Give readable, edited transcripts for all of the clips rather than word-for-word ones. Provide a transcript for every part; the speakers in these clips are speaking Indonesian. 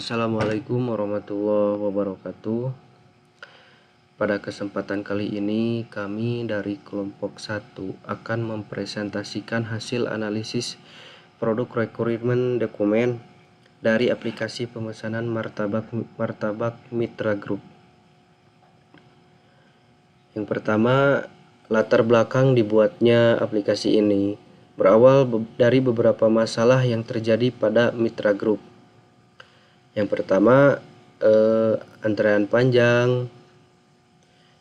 Assalamualaikum warahmatullahi wabarakatuh. Pada kesempatan kali ini kami dari kelompok 1 akan mempresentasikan hasil analisis produk requirement dokumen dari aplikasi pemesanan Martabak Mitra Group. Yang pertama, latar belakang dibuatnya aplikasi ini berawal dari beberapa masalah yang terjadi pada Mitra Group. Yang pertama, antrean panjang,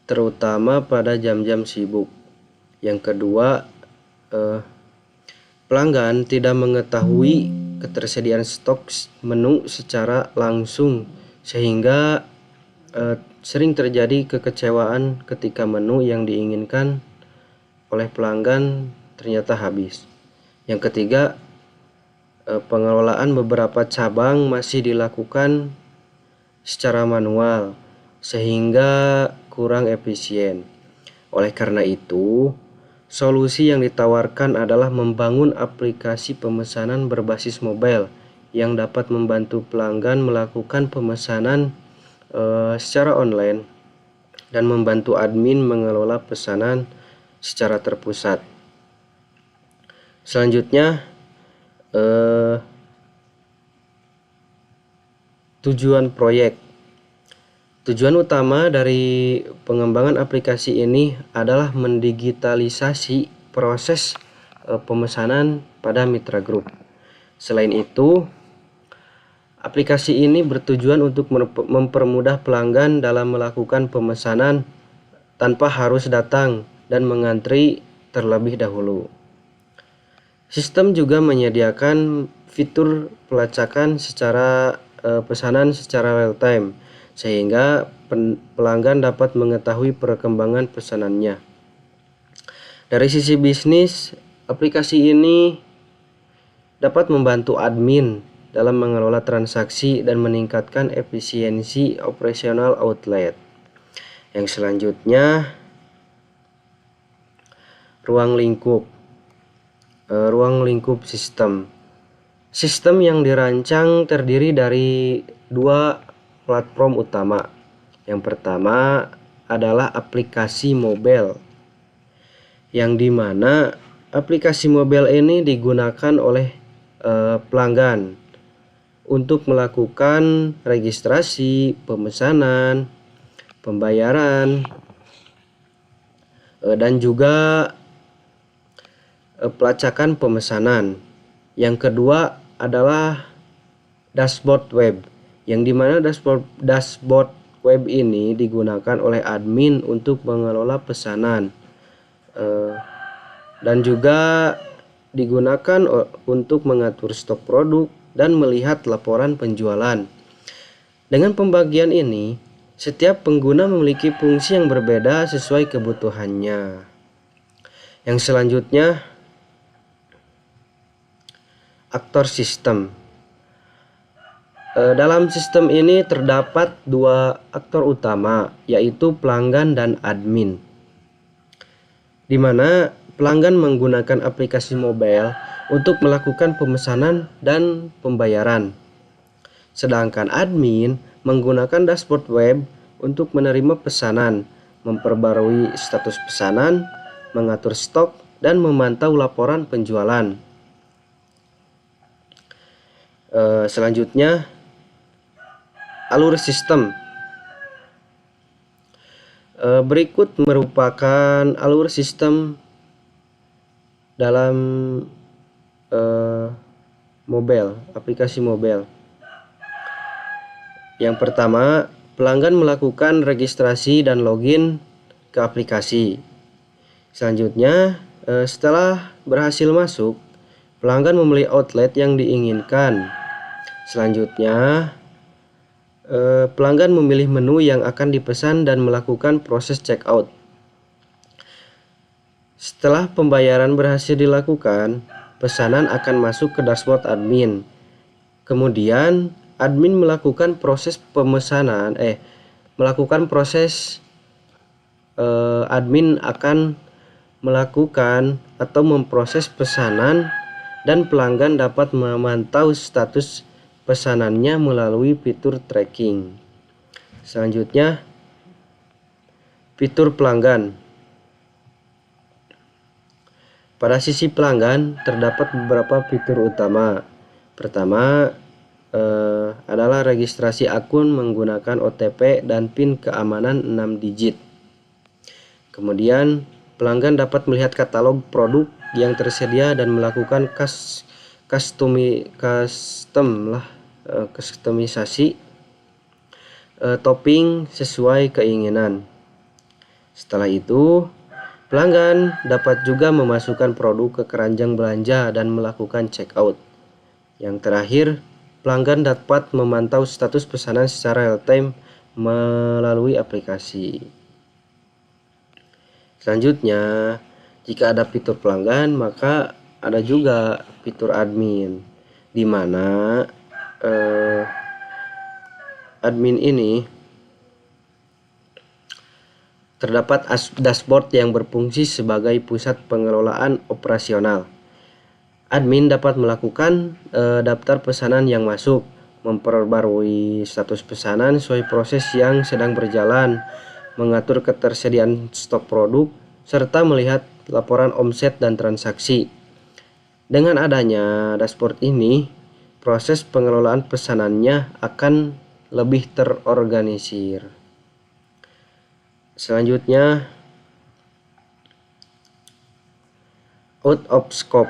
terutama pada jam-jam sibuk. Yang kedua, pelanggan tidak mengetahui ketersediaan stok menu secara langsung, sehingga sering terjadi kekecewaan ketika menu yang diinginkan oleh pelanggan ternyata habis. Yang ketiga, pengelolaan beberapa cabang masih dilakukan secara manual sehingga kurang efisien. Oleh karena itu, solusi yang ditawarkan adalah membangun aplikasi pemesanan berbasis mobile yang dapat membantu pelanggan melakukan pemesanan secara online dan membantu admin mengelola pesanan secara terpusat. Selanjutnya, tujuan proyek. Tujuan utama dari pengembangan aplikasi ini adalah mendigitalisasi proses pemesanan pada Mitra Group. Selain itu, aplikasi ini bertujuan untuk mempermudah pelanggan dalam melakukan pemesanan tanpa harus datang dan mengantri terlebih dahulu. Sistem juga menyediakan fitur pelacakan pesanan secara real time, sehingga pelanggan dapat mengetahui perkembangan pesanannya. Dari sisi bisnis, aplikasi ini dapat membantu admin dalam mengelola transaksi dan meningkatkan efisiensi operasional outlet. Yang selanjutnya, ruang lingkup sistem. Sistem yang dirancang terdiri dari dua platform utama. Yang pertama adalah aplikasi mobile, yang dimana aplikasi mobile ini digunakan oleh pelanggan untuk melakukan registrasi, pemesanan, pembayaran, dan juga pelacakan pemesanan. Yang kedua adalah dashboard web, yang dimana dashboard web ini digunakan oleh admin untuk mengelola pesanan dan juga digunakan untuk mengatur stok produk dan melihat laporan penjualan. Dengan pembagian ini, setiap pengguna memiliki fungsi yang berbeda sesuai kebutuhannya. Yang selanjutnya, aktor sistem. Dalam sistem ini terdapat dua aktor utama, yaitu pelanggan dan admin, di mana pelanggan menggunakan aplikasi mobile untuk melakukan pemesanan dan pembayaran, sedangkan admin menggunakan dashboard web untuk menerima pesanan, memperbarui status pesanan, mengatur stok, dan memantau laporan penjualan. Selanjutnya, alur sistem. Berikut merupakan alur sistem dalam aplikasi mobile. Yang pertama, pelanggan melakukan registrasi dan login ke aplikasi. Selanjutnya, setelah berhasil masuk, pelanggan memilih outlet yang diinginkan. Selanjutnya, pelanggan memilih menu yang akan dipesan dan melakukan proses checkout. Setelah pembayaran berhasil dilakukan, pesanan akan masuk ke dashboard admin. Kemudian, admin melakukan proses admin akan melakukan atau memproses pesanan dan pelanggan dapat memantau status pesanannya melalui fitur tracking. Selanjutnya, fitur pelanggan. Pada sisi pelanggan terdapat beberapa fitur utama. Pertama adalah registrasi akun menggunakan OTP dan PIN keamanan 6 digit. Kemudian pelanggan dapat melihat katalog produk yang tersedia dan melakukan kustomisasi topping sesuai keinginan. Setelah itu, pelanggan dapat juga memasukkan produk ke keranjang belanja dan melakukan checkout. Yang terakhir, pelanggan dapat memantau status pesanan secara real-time melalui aplikasi. Selanjutnya, jika ada fitur pelanggan, maka ada juga fitur admin, di mana admin ini terdapat dashboard yang berfungsi sebagai pusat pengelolaan operasional. Admin dapat melakukan daftar pesanan yang masuk, memperbarui status pesanan sesuai proses yang sedang berjalan, mengatur ketersediaan stok produk, serta melihat laporan omset dan transaksi. Dengan adanya dashboard ini, proses pengelolaan pesanannya akan lebih terorganisir. Selanjutnya, out of scope.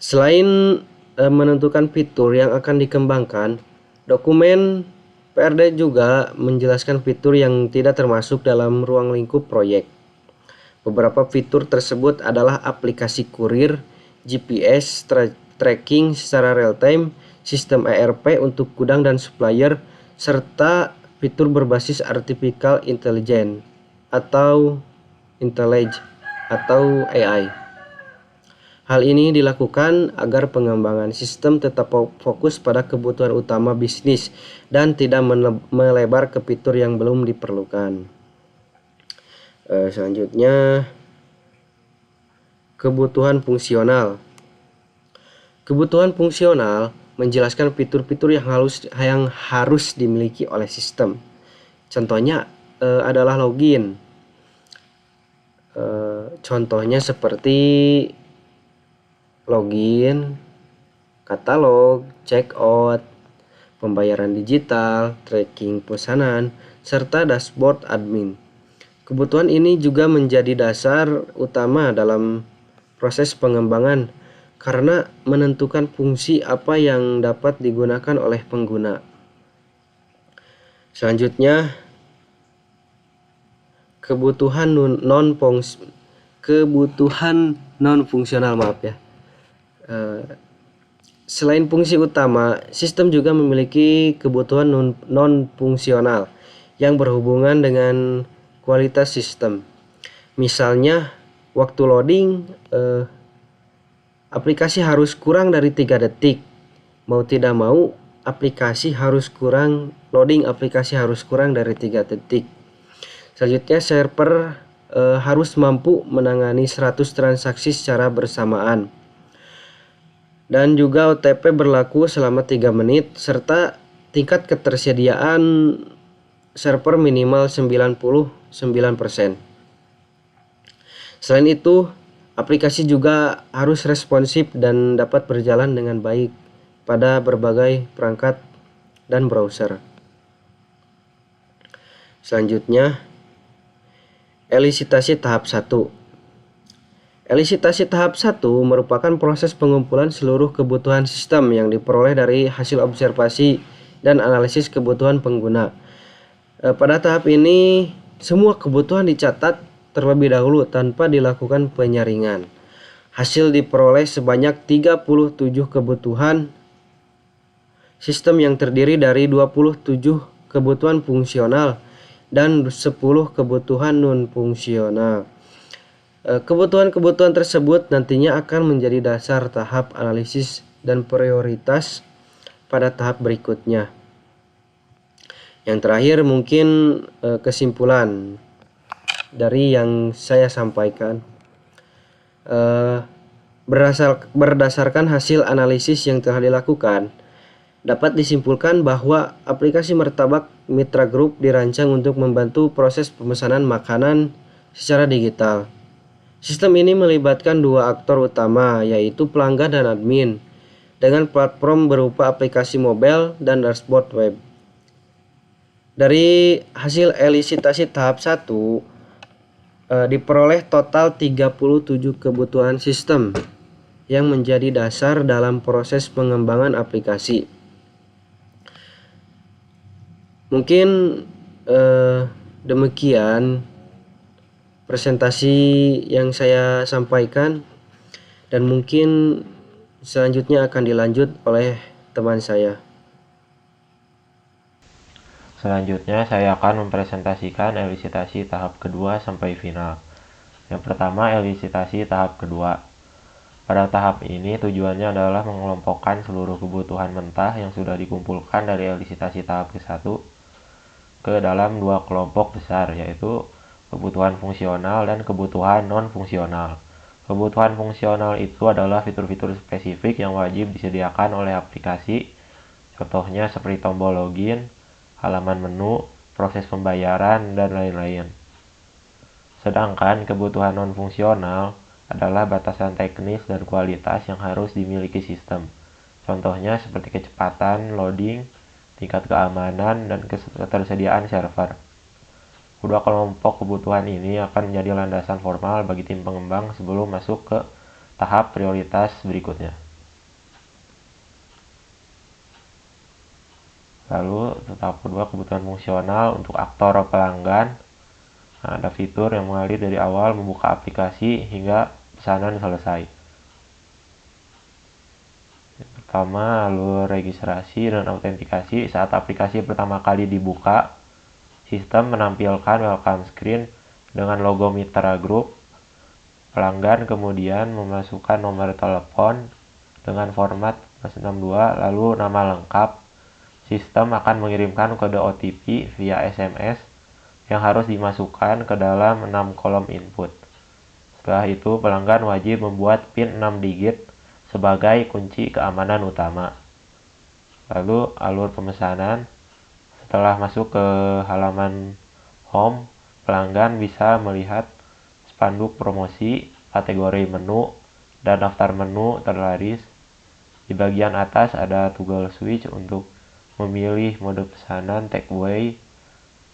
Selain menentukan fitur yang akan dikembangkan, dokumen PRD juga menjelaskan fitur yang tidak termasuk dalam ruang lingkup proyek. Beberapa fitur tersebut adalah aplikasi kurir, GPS tracking secara real-time, sistem ERP untuk gudang dan supplier, serta fitur berbasis artificial intelligence atau AI. Hal ini dilakukan agar pengembangan sistem tetap fokus pada kebutuhan utama bisnis dan tidak melebar ke fitur yang belum diperlukan. Selanjutnya, kebutuhan fungsional. Kebutuhan fungsional menjelaskan fitur-fitur yang harus dimiliki oleh sistem. Contohnya adalah login. Contohnya seperti login, katalog, checkout, pembayaran digital, tracking pesanan, serta dashboard admin. Kebutuhan ini juga menjadi dasar utama dalam proses pengembangan karena menentukan fungsi apa yang dapat digunakan oleh pengguna. Selanjutnya, kebutuhan non fungsional, selain fungsi utama, sistem juga memiliki kebutuhan non fungsional yang berhubungan dengan kualitas sistem. Misalnya, waktu loading aplikasi harus kurang dari 3 detik. Mau tidak mau, loading aplikasi harus kurang dari 3 detik. Selanjutnya, server harus mampu menangani 100 transaksi secara bersamaan. Dan juga OTP berlaku selama 3 menit, serta tingkat ketersediaan server minimal 99%. Selain itu, aplikasi juga harus responsif dan dapat berjalan dengan baik pada berbagai perangkat dan browser. Selanjutnya, elisitasi tahap 1. Elisitasi tahap 1 merupakan proses pengumpulan seluruh kebutuhan sistem yang diperoleh dari hasil observasi dan analisis kebutuhan pengguna. Pada tahap ini, semua kebutuhan dicatat terlebih dahulu tanpa dilakukan penyaringan. Hasil diperoleh sebanyak 37 kebutuhan sistem yang terdiri dari 27 kebutuhan fungsional dan 10 kebutuhan non-fungsional. Kebutuhan-kebutuhan tersebut nantinya akan menjadi dasar tahap analisis dan prioritas pada tahap berikutnya. Yang terakhir mungkin kesimpulan dari yang saya sampaikan. Berdasarkan hasil analisis yang telah dilakukan, dapat disimpulkan bahwa aplikasi Martabak Mitra Group dirancang untuk membantu proses pemesanan makanan secara digital. Sistem ini melibatkan dua aktor utama, yaitu pelanggan dan admin, dengan platform berupa aplikasi mobile dan dashboard web. Dari hasil elisitasi tahap 1, diperoleh total 37 kebutuhan sistem yang menjadi dasar dalam proses pengembangan aplikasi. Mungkin demikian presentasi yang saya sampaikan, dan mungkin selanjutnya akan dilanjut oleh teman saya. Selanjutnya saya akan mempresentasikan elisitasi tahap kedua sampai final. Yang pertama, elisitasi tahap kedua. Pada tahap ini tujuannya adalah mengelompokkan seluruh kebutuhan mentah yang sudah dikumpulkan dari elisitasi tahap ke-1 ke dalam dua kelompok besar, yaitu kebutuhan fungsional dan kebutuhan non-fungsional. Kebutuhan fungsional itu adalah fitur-fitur spesifik yang wajib disediakan oleh aplikasi, contohnya seperti tombol login, halaman menu, proses pembayaran, dan lain-lain. Sedangkan kebutuhan non-fungsional adalah batasan teknis dan kualitas yang harus dimiliki sistem. Contohnya seperti kecepatan, loading, tingkat keamanan, dan ketersediaan server. Kedua kelompok kebutuhan ini akan menjadi landasan formal bagi tim pengembang sebelum masuk ke tahap prioritas berikutnya. Lalu tahap kedua, kebutuhan fungsional untuk aktor pelanggan. Nah, ada fitur yang mengalir dari awal membuka aplikasi hingga pesanan selesai. Yang pertama, alur registrasi dan autentikasi. Saat aplikasi pertama kali dibuka, sistem menampilkan welcome screen dengan logo Mitra Group. Pelanggan kemudian memasukkan nomor telepon dengan format +62 lalu nama lengkap. Sistem akan mengirimkan kode OTP via SMS yang harus dimasukkan ke dalam 6 kolom input. Setelah itu, pelanggan wajib membuat PIN 6 digit sebagai kunci keamanan utama. Lalu, alur pemesanan. Setelah masuk ke halaman home, pelanggan bisa melihat spanduk promosi, kategori menu, dan daftar menu terlaris. Di bagian atas ada toggle switch untuk memilih mode pesanan takeaway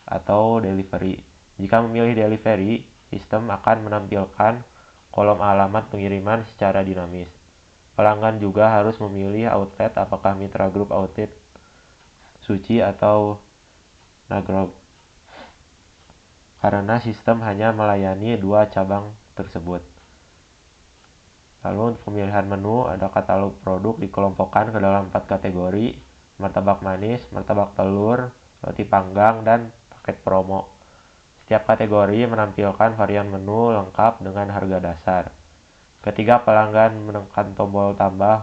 atau delivery. Jika memilih delivery, sistem akan menampilkan kolom alamat pengiriman secara dinamis. Pelanggan juga harus memilih outlet, apakah Mitra Group Outlet Suci atau Nagrog, karena sistem hanya melayani dua cabang tersebut. Lalu untuk pemilihan menu, ada katalog produk dikelompokkan ke dalam 4 kategori: martabak manis, martabak telur, roti panggang, dan paket promo. Setiap kategori menampilkan varian menu lengkap dengan harga dasar. Ketika pelanggan menekan tombol tambah,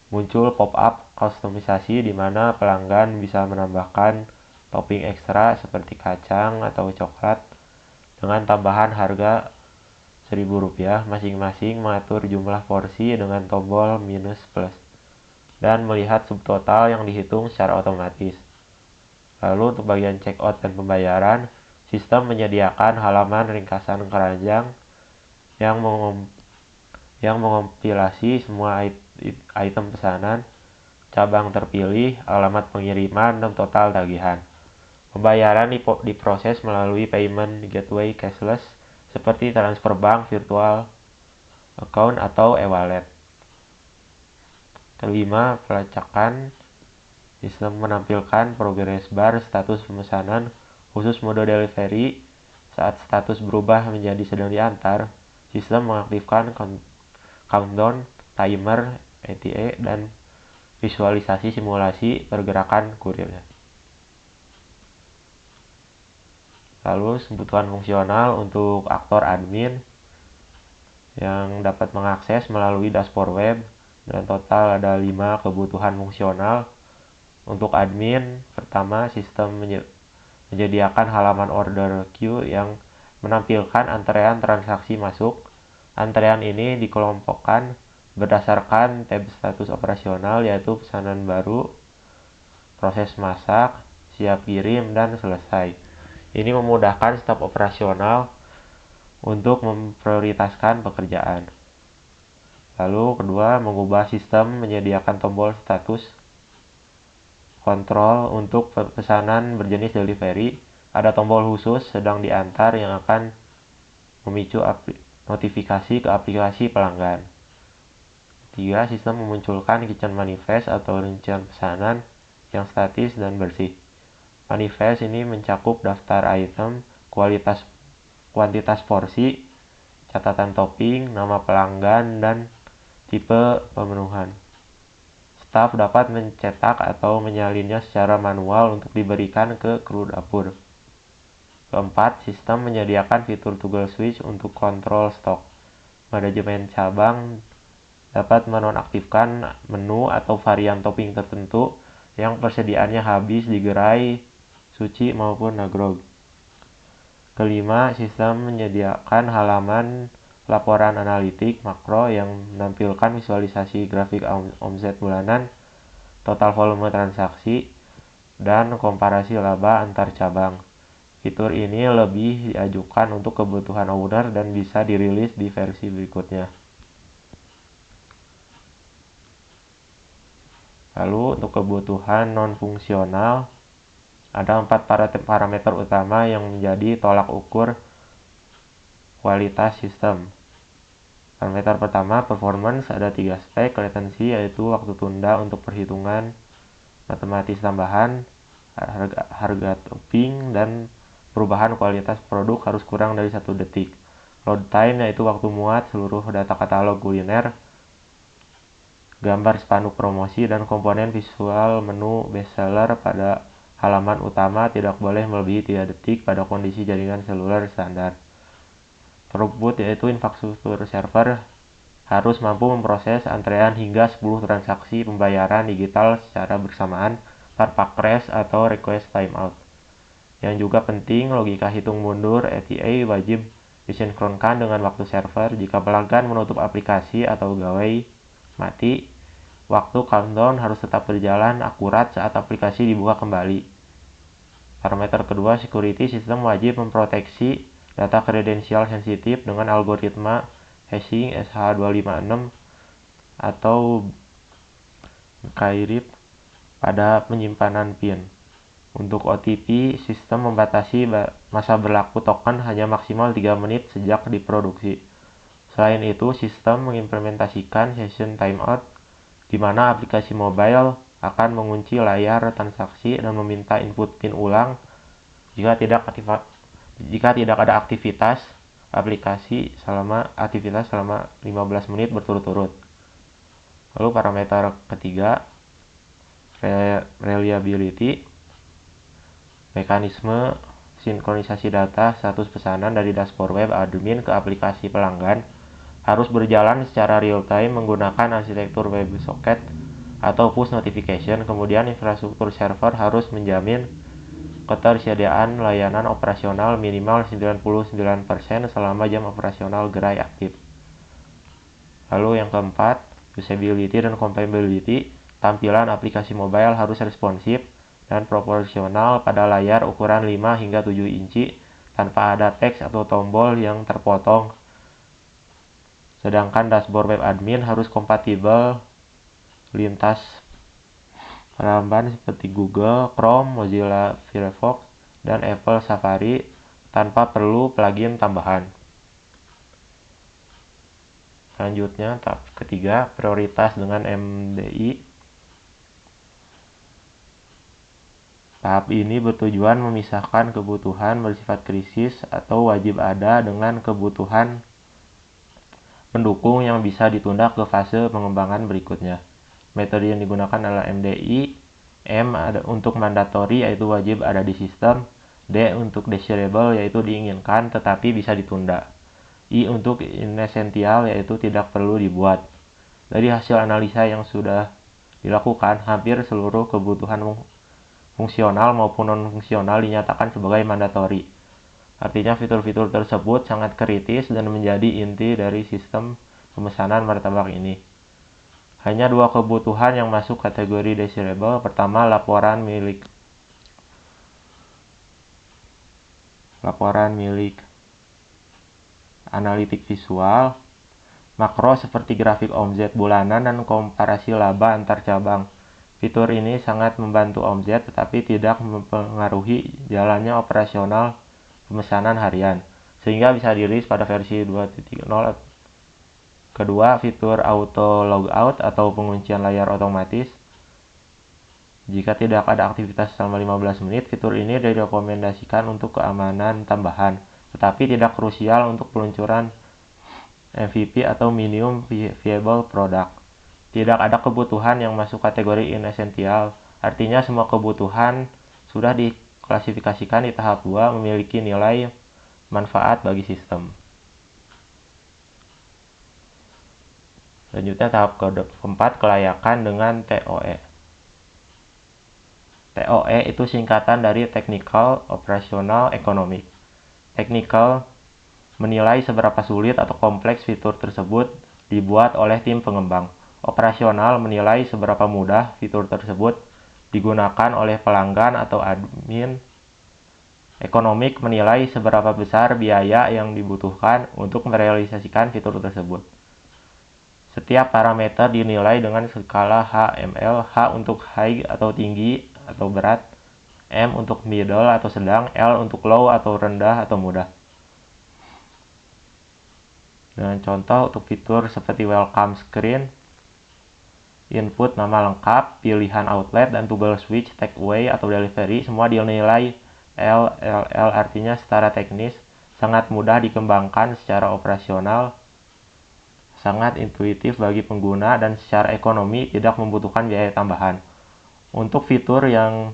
muncul pop-up kustomisasi di mana pelanggan bisa menambahkan topping ekstra seperti kacang atau coklat dengan tambahan harga Rp1.000. Masing-masing mengatur jumlah porsi dengan tombol minus plus dan melihat subtotal yang dihitung secara otomatis. Lalu untuk bagian checkout dan pembayaran, sistem menyediakan halaman ringkasan keranjang yang mengompilasi semua item pesanan, cabang terpilih, alamat pengiriman, dan total tagihan. Pembayaran diproses melalui payment gateway cashless seperti transfer bank, virtual account, atau e-wallet. Kelima, pelacakan. Sistem menampilkan progress bar status pemesanan khusus mode delivery. Saat status berubah menjadi sedang diantar, sistem mengaktifkan countdown, timer, ETA, dan visualisasi simulasi pergerakan kurirnya. Lalu kebutuhan fungsional untuk aktor admin yang dapat mengakses melalui dashboard web, dan total ada 5 kebutuhan fungsional Untuk admin, pertama sistem menyediakan halaman order queue yang menampilkan antrean transaksi masuk. Antrean ini dikelompokkan berdasarkan tab status operasional, yaitu pesanan baru, proses masak, siap kirim, dan selesai. Ini memudahkan staf operasional untuk memprioritaskan pekerjaan. Lalu kedua, mengubah sistem menyediakan tombol status kontrol untuk pesanan berjenis delivery. Ada tombol khusus sedang diantar yang akan memicu notifikasi ke aplikasi pelanggan. Tiga, sistem memunculkan kitchen manifest atau rincian pesanan yang statis dan bersih. Manifest ini mencakup daftar item, kuantitas porsi, catatan topping, nama pelanggan, dan tipe pemenuhan. Staf dapat mencetak atau menyalinnya secara manual untuk diberikan ke kru dapur. Keempat, sistem menyediakan fitur toggle switch untuk kontrol stok. Manajemen cabang dapat menonaktifkan menu atau varian topping tertentu yang persediaannya habis di gerai, sushi, maupun nagrog. Kelima, sistem menyediakan halaman laporan analitik makro yang menampilkan visualisasi grafik omset bulanan, total volume transaksi, dan komparasi laba antar cabang. Fitur ini lebih diajukan untuk kebutuhan owner dan bisa dirilis di versi berikutnya. Lalu untuk kebutuhan non-fungsional, ada 4 parameter utama yang menjadi tolak ukur kualitas sistem. Parameter pertama, performance, ada 3 aspek, latency yaitu waktu tunda untuk perhitungan matematis tambahan, harga topping, dan perubahan kualitas produk harus kurang dari 1 detik. Load time yaitu waktu muat seluruh data katalog kuliner, gambar spanduk promosi, dan komponen visual menu bestseller pada halaman utama tidak boleh melebihi 3 detik pada kondisi jaringan seluler standar. Throughput yaitu infrastruktur server harus mampu memproses antrean hingga 10 transaksi pembayaran digital secara bersamaan tanpa crash atau request timeout. Yang juga penting, logika hitung mundur ETA wajib disinkronkan dengan waktu server. Jika pelanggan menutup aplikasi atau gawai mati, waktu countdown harus tetap berjalan akurat saat aplikasi dibuka kembali. Parameter kedua, security, sistem wajib memproteksi data kredensial sensitif dengan algoritma hashing SH256 atau encrypt pada penyimpanan PIN. Untuk OTP, sistem membatasi masa berlaku token hanya maksimal 3 menit sejak diproduksi. Selain itu, sistem mengimplementasikan session timeout, di mana aplikasi mobile akan mengunci layar transaksi dan meminta input PIN ulang jika tidak ada aktivitas selama 15 menit berturut-turut. Lalu parameter ketiga, reliability, mekanisme sinkronisasi data status pesanan dari dashboard web admin ke aplikasi pelanggan harus berjalan secara real-time menggunakan arsitektur WebSocket atau push notification. Kemudian infrastruktur server harus menjamin ketersediaan layanan operasional minimal 99% selama jam operasional gerai aktif. Lalu yang keempat, usability dan compatibility. Tampilan aplikasi mobile harus responsif dan proporsional pada layar ukuran 5 hingga 7 inci tanpa ada teks atau tombol yang terpotong. Sedangkan dashboard web admin harus kompatibel lintas peramban seperti Google Chrome, Mozilla Firefox, dan Apple Safari tanpa perlu plugin tambahan. Selanjutnya, tahap ketiga, prioritas dengan MDI. Tahap ini bertujuan memisahkan kebutuhan bersifat krisis atau wajib ada dengan kebutuhan pendukung yang bisa ditunda ke fase pengembangan berikutnya. Metode yang digunakan adalah MDI. M untuk mandatory yaitu wajib ada di sistem. D untuk desirable yaitu diinginkan tetapi bisa ditunda. I untuk inessential yaitu tidak perlu dibuat. Dari hasil analisa yang sudah dilakukan, hampir seluruh kebutuhan fungsional maupun non-fungsional dinyatakan sebagai mandatori. Artinya fitur-fitur tersebut sangat kritis dan menjadi inti dari sistem pemesanan martabak ini. Hanya dua kebutuhan yang masuk kategori desirable. Pertama, laporan milik analitik visual, makro seperti grafik omzet bulanan dan komparasi laba antar cabang. Fitur ini sangat membantu omzet tetapi tidak mempengaruhi jalannya operasional pemesanan harian, sehingga bisa dirilis pada versi 2.0. Kedua, fitur auto logout atau penguncian layar otomatis. Jika tidak ada aktivitas selama 15 menit, fitur ini direkomendasikan untuk keamanan tambahan, tetapi tidak krusial untuk peluncuran MVP atau minimum viable product. Tidak ada kebutuhan yang masuk kategori inessential, artinya semua kebutuhan sudah diklasifikasikan di tahap 2 memiliki nilai manfaat bagi sistem. Selanjutnya tahap keempat, kelayakan dengan TOE. TOE itu singkatan dari Technical Operational Economic. Technical menilai seberapa sulit atau kompleks fitur tersebut dibuat oleh tim pengembang. Operasional menilai seberapa mudah fitur tersebut digunakan oleh pelanggan atau admin. Ekonomik menilai seberapa besar biaya yang dibutuhkan untuk merealisasikan fitur tersebut. Setiap parameter dinilai dengan skala HML, H untuk high atau tinggi atau berat, M untuk middle atau sedang, L untuk low atau rendah atau mudah. Dengan contoh untuk fitur seperti welcome screen, input nama lengkap, pilihan outlet, dan toggle switch, take away atau delivery, semua dinilai L, artinya secara teknis, sangat mudah dikembangkan secara operasional, sangat intuitif bagi pengguna, dan secara ekonomi tidak membutuhkan biaya tambahan. Untuk fitur yang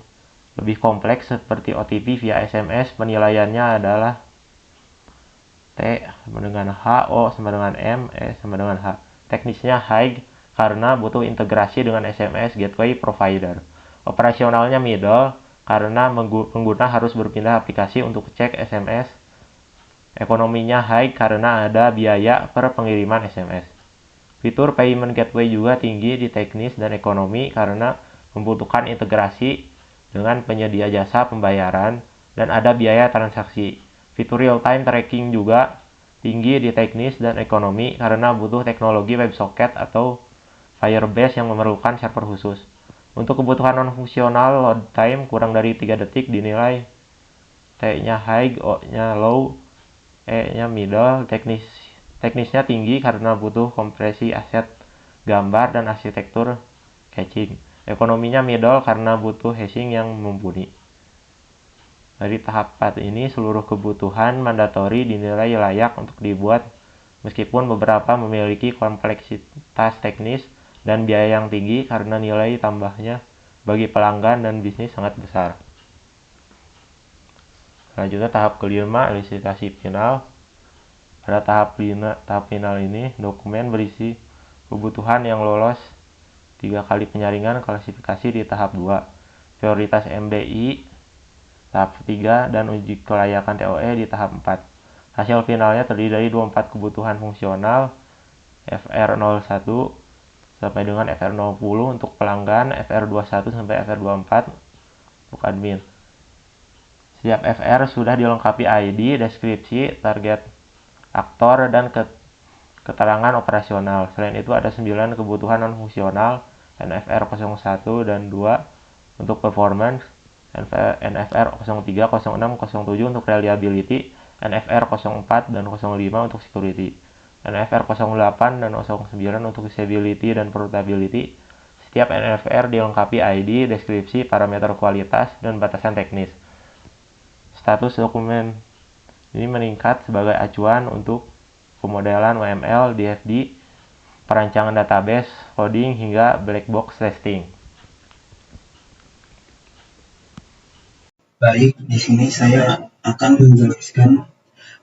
lebih kompleks seperti OTP via SMS, penilaiannya adalah T sama dengan H, O sama dengan M, E sama dengan H. Teknisnya high karena butuh integrasi dengan SMS gateway provider. Operasionalnya middle karena pengguna harus berpindah aplikasi untuk cek SMS. Ekonominya high karena ada biaya per pengiriman SMS. Fitur payment gateway juga tinggi di teknis dan ekonomi karena membutuhkan integrasi dengan penyedia jasa pembayaran dan ada biaya transaksi. Fitur real-time tracking juga tinggi di teknis dan ekonomi karena butuh teknologi WebSocket atau Firebase yang memerlukan server khusus. Untuk kebutuhan non-fungsional, load time kurang dari 3 detik dinilai T-nya high, O-nya low, E-nya middle. Teknisnya tinggi karena butuh kompresi aset gambar dan arsitektur caching. Ekonominya middle karena butuh hashing yang mumpuni. Dari tahap 4 ini, seluruh kebutuhan mandatori dinilai layak untuk dibuat meskipun beberapa memiliki kompleksitas teknis dan biaya yang tinggi karena nilai tambahnya bagi pelanggan dan bisnis sangat besar. Selanjutnya tahap kelima, elusidasi final. Pada tahap final ini, dokumen berisi kebutuhan yang lolos 3 kali penyaringan klasifikasi di tahap 2, prioritas MBI tahap 3, dan uji kelayakan TOE di tahap 4. Hasil finalnya terdiri dari 24 kebutuhan fungsional, FR01 sampai dengan FR20 untuk pelanggan, FR21 sampai FR24 untuk admin. Setiap FR sudah dilengkapi ID, deskripsi, target aktor, dan keterangan operasional. Selain itu ada 9 kebutuhan non-fungsional, NFR01 dan 2 untuk performance, NFR03, 06, 07 untuk reliability, NFR04 dan 05 untuk security, NFR08 dan 09 untuk usability dan portability. Setiap NFR dilengkapi ID, deskripsi, parameter kualitas, dan batasan teknis. Status dokumen ini meningkat sebagai acuan untuk pemodelan UML, DFD, perancangan database, coding, hingga black box testing. Baik, di sini saya akan menjelaskan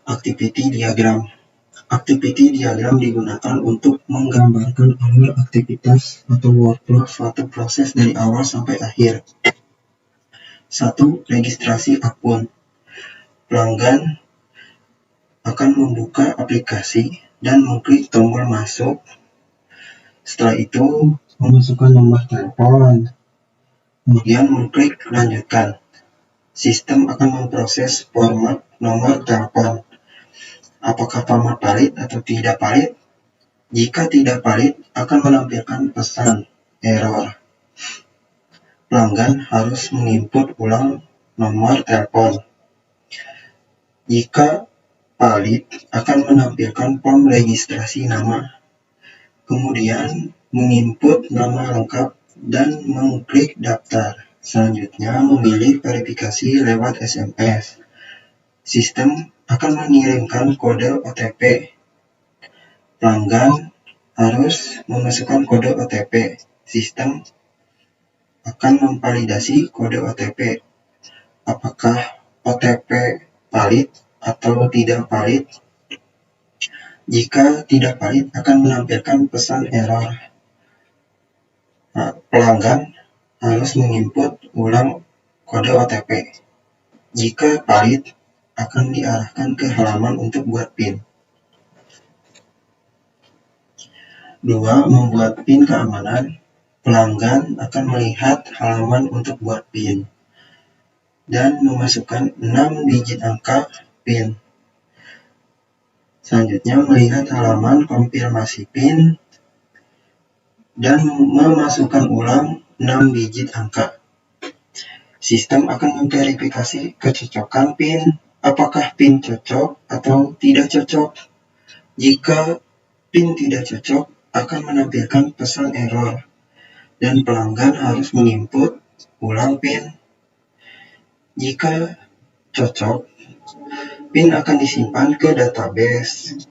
activity diagram Activity diagram digunakan untuk menggambarkan alur aktivitas atau workflow suatu proses dari awal sampai akhir. 1. Registrasi akun. Pelanggan akan membuka aplikasi dan mengklik tombol masuk. Setelah itu, memasukkan nomor telepon. Kemudian mengklik lanjutkan. Sistem akan memproses format nomor telepon. Apakah format valid atau tidak valid? Jika tidak valid, akan menampilkan pesan error. Pelanggan harus menginput ulang nomor telepon. Jika valid, akan menampilkan form registrasi nama. Kemudian menginput nama lengkap dan mengklik daftar. Selanjutnya memilih verifikasi lewat SMS. Sistem akan mengirimkan kode OTP. Pelanggan harus memasukkan kode OTP. Sistem akan memvalidasi kode OTP. Apakah OTP valid atau tidak valid? Jika tidak valid, akan menampilkan pesan error. Pelanggan harus menginput ulang kode OTP. Jika valid, akan diarahkan ke halaman untuk buat PIN. 2. Membuat PIN keamanan. Pelanggan akan melihat halaman untuk buat PIN dan memasukkan 6 digit angka PIN. Selanjutnya melihat halaman konfirmasi PIN dan memasukkan ulang 6 digit angka. Sistem akan memverifikasi kecocokan PIN. Apakah PIN cocok atau tidak cocok? Jika PIN tidak cocok, akan menampilkan pesan error dan pelanggan harus menginput ulang PIN. Jika cocok, PIN akan disimpan ke database.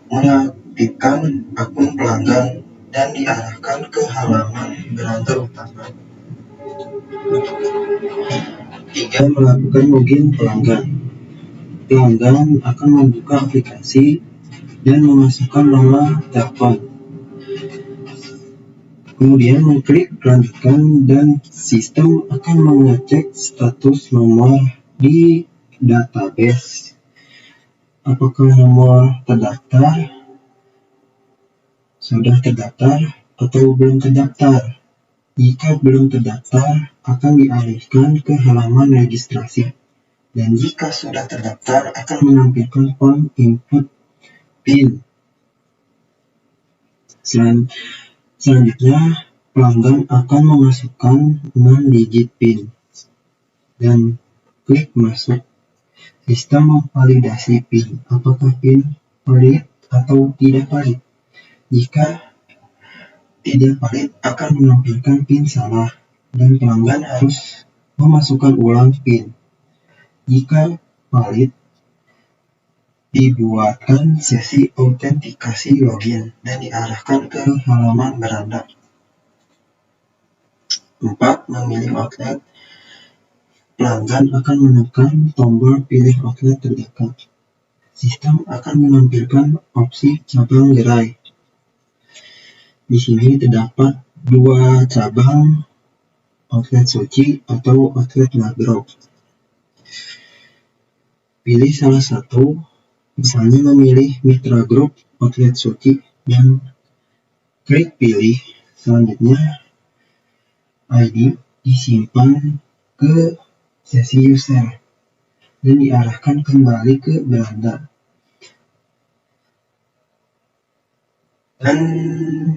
Mengaktifkan akun pelanggan dan diarahkan ke halaman beranda utama. 3. Melakukan login pelanggan. Pelanggan akan membuka aplikasi dan memasukkan nomor telepon. Kemudian mengklik lanjutkan dan sistem akan mengecek status nomor di database. Apakah nomor terdaftar, sudah terdaftar, atau belum terdaftar? Jika belum terdaftar, akan dialihkan ke halaman registrasi. Dan jika sudah terdaftar, akan menampilkan form input PIN. Selanjutnya, pelanggan akan memasukkan 6 digit PIN dan klik masuk. Sistem memvalidasi PIN. Apakah PIN valid atau tidak valid? Jika tidak valid, akan menampilkan PIN salah dan pelanggan harus memasukkan ulang PIN. Jika valid, dibuatkan sesi autentikasi login dan diarahkan ke halaman beranda. 4. Memilih outlet. Pelanggan akan menekan tombol pilih outlet terdekat. Sistem akan menampilkan opsi cabang gerai. Di sini terdapat 2 cabang, outlet Soci atau outlet Lagrok. Pilih salah satu, misalnya memilih Mitra Group, outlet Soci, dan klik pilih. Selanjutnya, ID disimpan ke sesi user dan diarahkan kembali ke beranda. Dan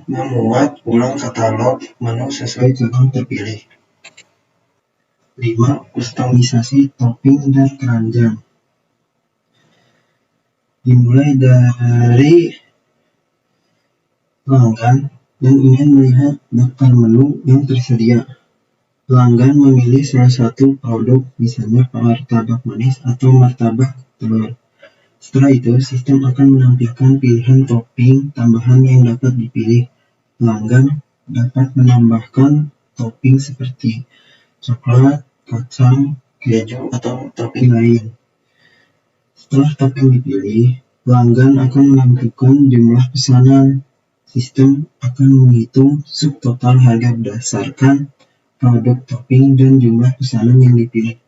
memuat ulang katalog menu sesuai cabang terpilih. 5. Kustomisasi topping dan keranjang. Dimulai dari pelanggan yang ingin melihat daftar menu yang tersedia. Pelanggan memilih salah satu produk, misalnya martabak manis atau martabak telur. Setelah itu, sistem akan menampilkan pilihan topping tambahan yang dapat dipilih. Pelanggan dapat menambahkan topping seperti coklat, kacang, keju, atau topping lain. Setelah topping dipilih, Pelanggan akan menentukan jumlah pesanan. Sistem akan menghitung subtotal harga berdasarkan produk topping dan jumlah pesanan yang dipilih.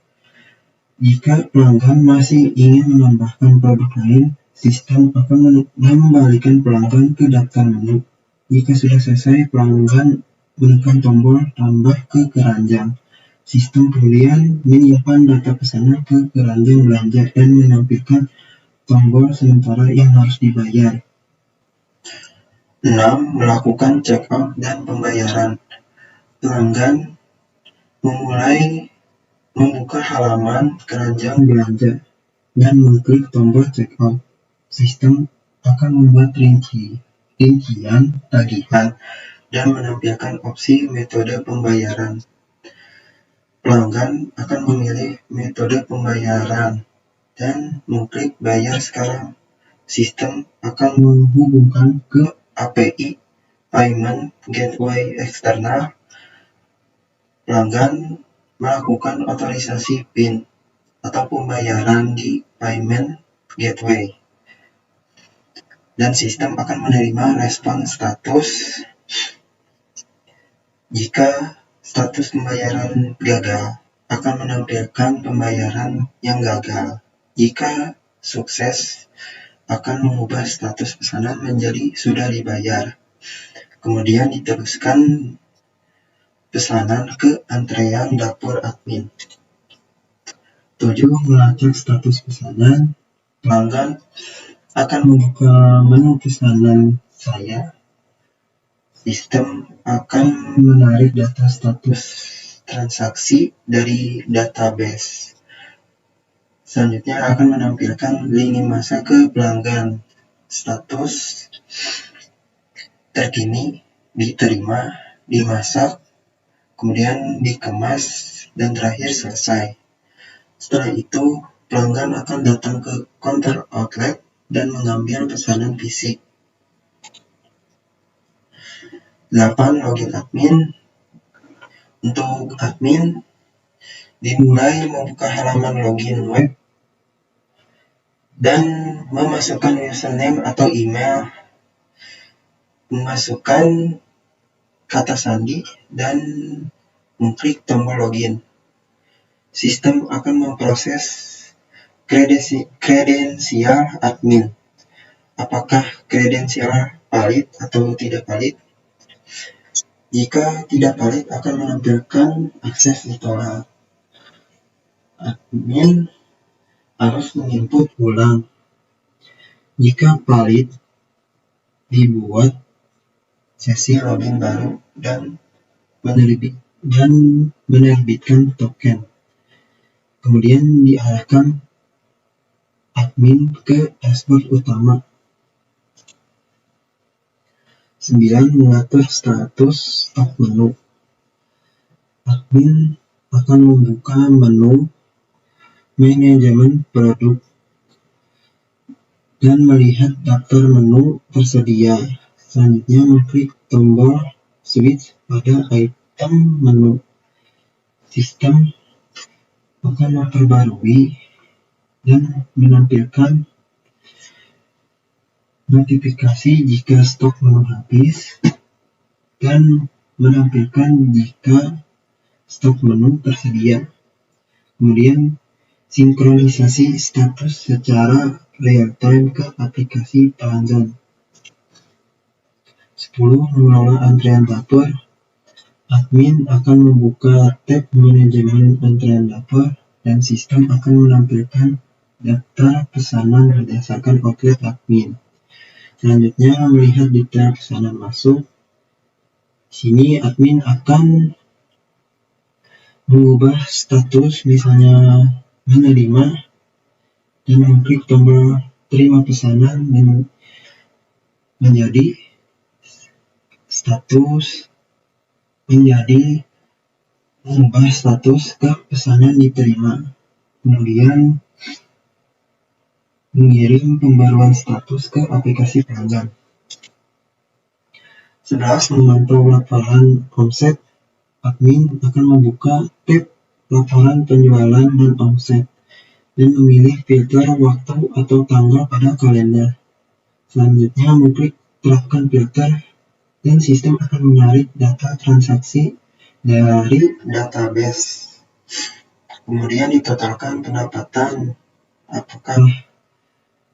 Jika pelanggan masih ingin menambahkan produk lain, sistem akan mengembalikan pelanggan ke daftar menu. Jika sudah selesai, pelanggan menekan tombol tambah ke keranjang. Sistem kemudian menyimpan data pesanan ke keranjang belanja dan menampilkan tombol sementara yang harus dibayar. 6. Melakukan check-out dan pembayaran. Pelanggan memulai membuka halaman keranjang belanja dan mengklik tombol check-out. Sistem akan membuat rincian tagihan dan menampilkan opsi metode pembayaran. Pelanggan akan memilih metode pembayaran dan mengklik bayar sekarang. Sistem akan menghubungkan ke API Payment Gateway eksternal. Pelanggan melakukan otorisasi PIN atau pembayaran di Payment Gateway. Dan sistem akan menerima respon status. Jika status pembayaran gagal, akan menampilkan pembayaran yang gagal. Jika sukses, akan mengubah status pesanan menjadi sudah dibayar. Kemudian diteruskan pesanan ke antrean dapur admin. 7. Melacak status pesanan. Pelanggan akan membuka menu pesanan saya. Sistem akan menarik data status transaksi dari database. Selanjutnya akan menampilkan lini masa ke pelanggan. Status terkini, diterima, dimasak, kemudian dikemas, dan terakhir selesai. Setelah itu, pelanggan akan datang ke counter outlet dan mengambil pesanan fisik. 8. Login admin. Untuk admin, dimulai membuka halaman login web dan memasukkan username atau email, memasukkan kata sandi, dan mengklik tombol login. Sistem akan memproses kredensial admin. Apakah kredensial valid atau tidak valid? Jika tidak valid, akan menampilkan akses ditolak. Admin harus menginput ulang. Jika valid, dibuat sesi login baru dan menerbitkan token. Kemudian diarahkan admin ke dashboard utama. 9. Mengatur status stok menu. Admin akan membuka menu manajemen produk dan melihat daftar menu tersedia. Selanjutnya mengklik tombol switch pada item menu. Sistem akan memperbarui dan menampilkan notifikasi jika stok menu habis dan menampilkan jika stok menu tersedia. Kemudian sinkronisasi status secara real-time ke aplikasi pelanggan. 10. Mengelola antrean dapur. Admin akan membuka tab manajemen antrean dapur dan sistem akan menampilkan daftar pesanan berdasarkan outlet admin. Selanjutnya melihat detail pesanan masuk. Sini admin akan mengubah status, misalnya menerima, dan mengklik tombol terima pesanan dan menjadi status mengubah status ke pesanan diterima. Kemudian mengirim pembaruan status ke aplikasi pelanggan. 11. Memantau laporan omset. Admin akan membuka tab laporan penjualan dan omset. dan memilih filter waktu atau tanggal pada kalender. Selanjutnya, mengklik terapkan filter dan sistem akan menarik data transaksi dari database. Kemudian ditotalkan pendapatan.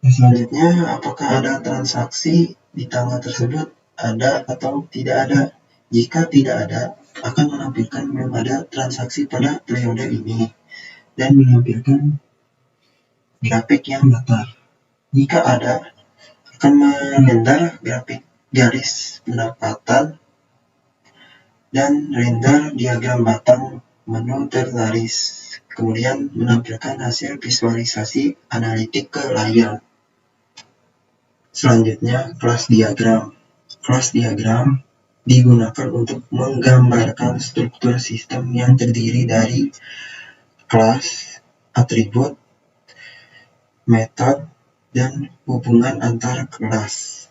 Selanjutnya, apakah ada transaksi di tanggal tersebut? Ada atau tidak ada? Jika tidak ada, akan menampilkan belum ada transaksi pada periode ini dan menampilkan grafik yang datar. Jika ada, akan merender grafik garis pendapatan dan render diagram batang menu terbaris. Kemudian menampilkan hasil visualisasi analitik ke layar. Selanjutnya, kelas diagram. Kelas diagram digunakan untuk menggambarkan struktur sistem yang terdiri dari kelas, atribut, metode, dan hubungan antar kelas.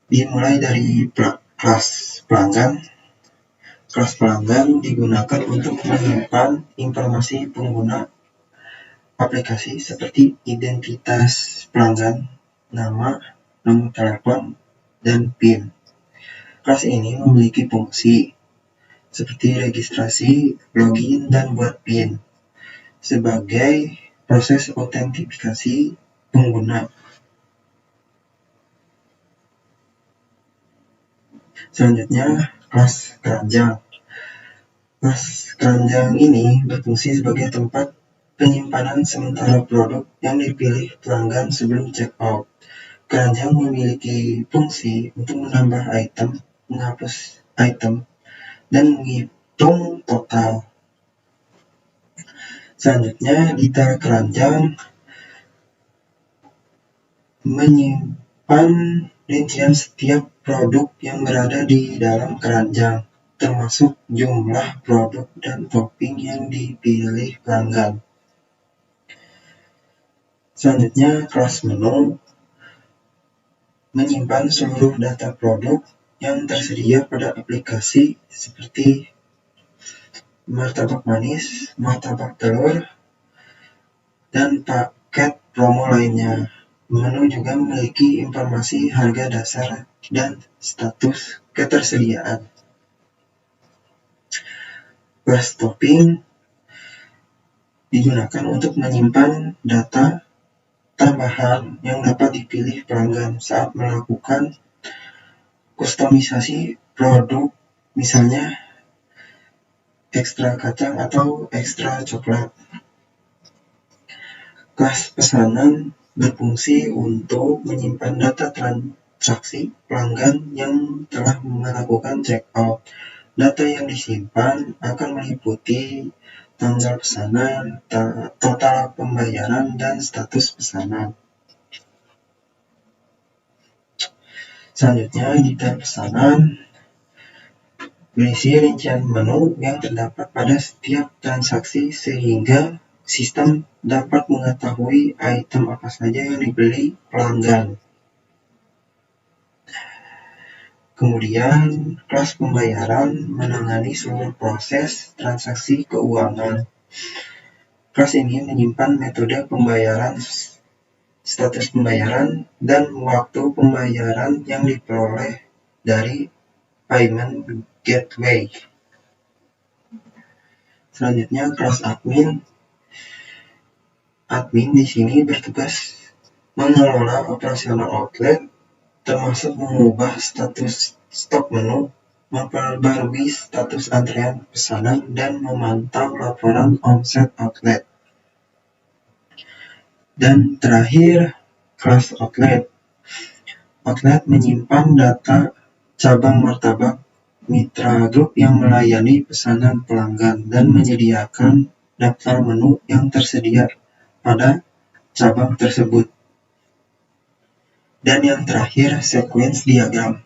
Dimulai dari kelas pelanggan. Kelas pelanggan digunakan untuk menyimpan informasi pengguna aplikasi seperti identitas pelanggan, nama, nomor telepon, dan PIN. Kelas ini memiliki fungsi seperti registrasi, login, dan buat PIN sebagai proses autentifikasi pengguna. Selanjutnya, kelas keranjang. Kelas keranjang ini berfungsi sebagai tempat penyimpanan sementara produk yang dipilih pelanggan sebelum check out. Keranjang memiliki fungsi untuk menambah item, menghapus item, dan menghitung total. Selanjutnya, detail keranjang menyimpan rincian setiap produk yang berada di dalam keranjang, termasuk jumlah produk dan topping yang dipilih pelanggan. Selanjutnya, kelas menu menyimpan seluruh data produk yang tersedia pada aplikasi seperti martabak manis, martabak telur, dan paket promo lainnya. Menu juga memiliki informasi harga dasar dan status ketersediaan. Kelas topping digunakan untuk menyimpan data tambahan yang dapat dipilih pelanggan saat melakukan kustomisasi produk, misalnya ekstra kacang atau ekstra coklat. Kelas pesanan berfungsi untuk menyimpan data transaksi pelanggan yang telah melakukan check out. Data yang disimpan akan meliputi tanggal pesanan, total pembayaran, dan status pesanan. Selanjutnya, detail pesanan berisi rincian menu yang terdapat pada setiap transaksi sehingga sistem dapat mengetahui item apa saja yang dibeli pelanggan. Kemudian, kelas pembayaran menangani seluruh proses transaksi keuangan. Kelas ini menyimpan metode pembayaran, status pembayaran, dan waktu pembayaran yang diperoleh dari payment gateway. Selanjutnya, kelas admin. Admin di sini bertugas mengelola operasional outlet, termasuk mengubah status stok menu, memperbarui status antrean pesanan, dan memantau laporan omset outlet. Dan terakhir, kelas outlet. Outlet menyimpan data cabang martabak mitra grup yang melayani pesanan pelanggan dan menyediakan daftar menu yang tersedia pada cabang tersebut. Dan yang terakhir, sequence diagram.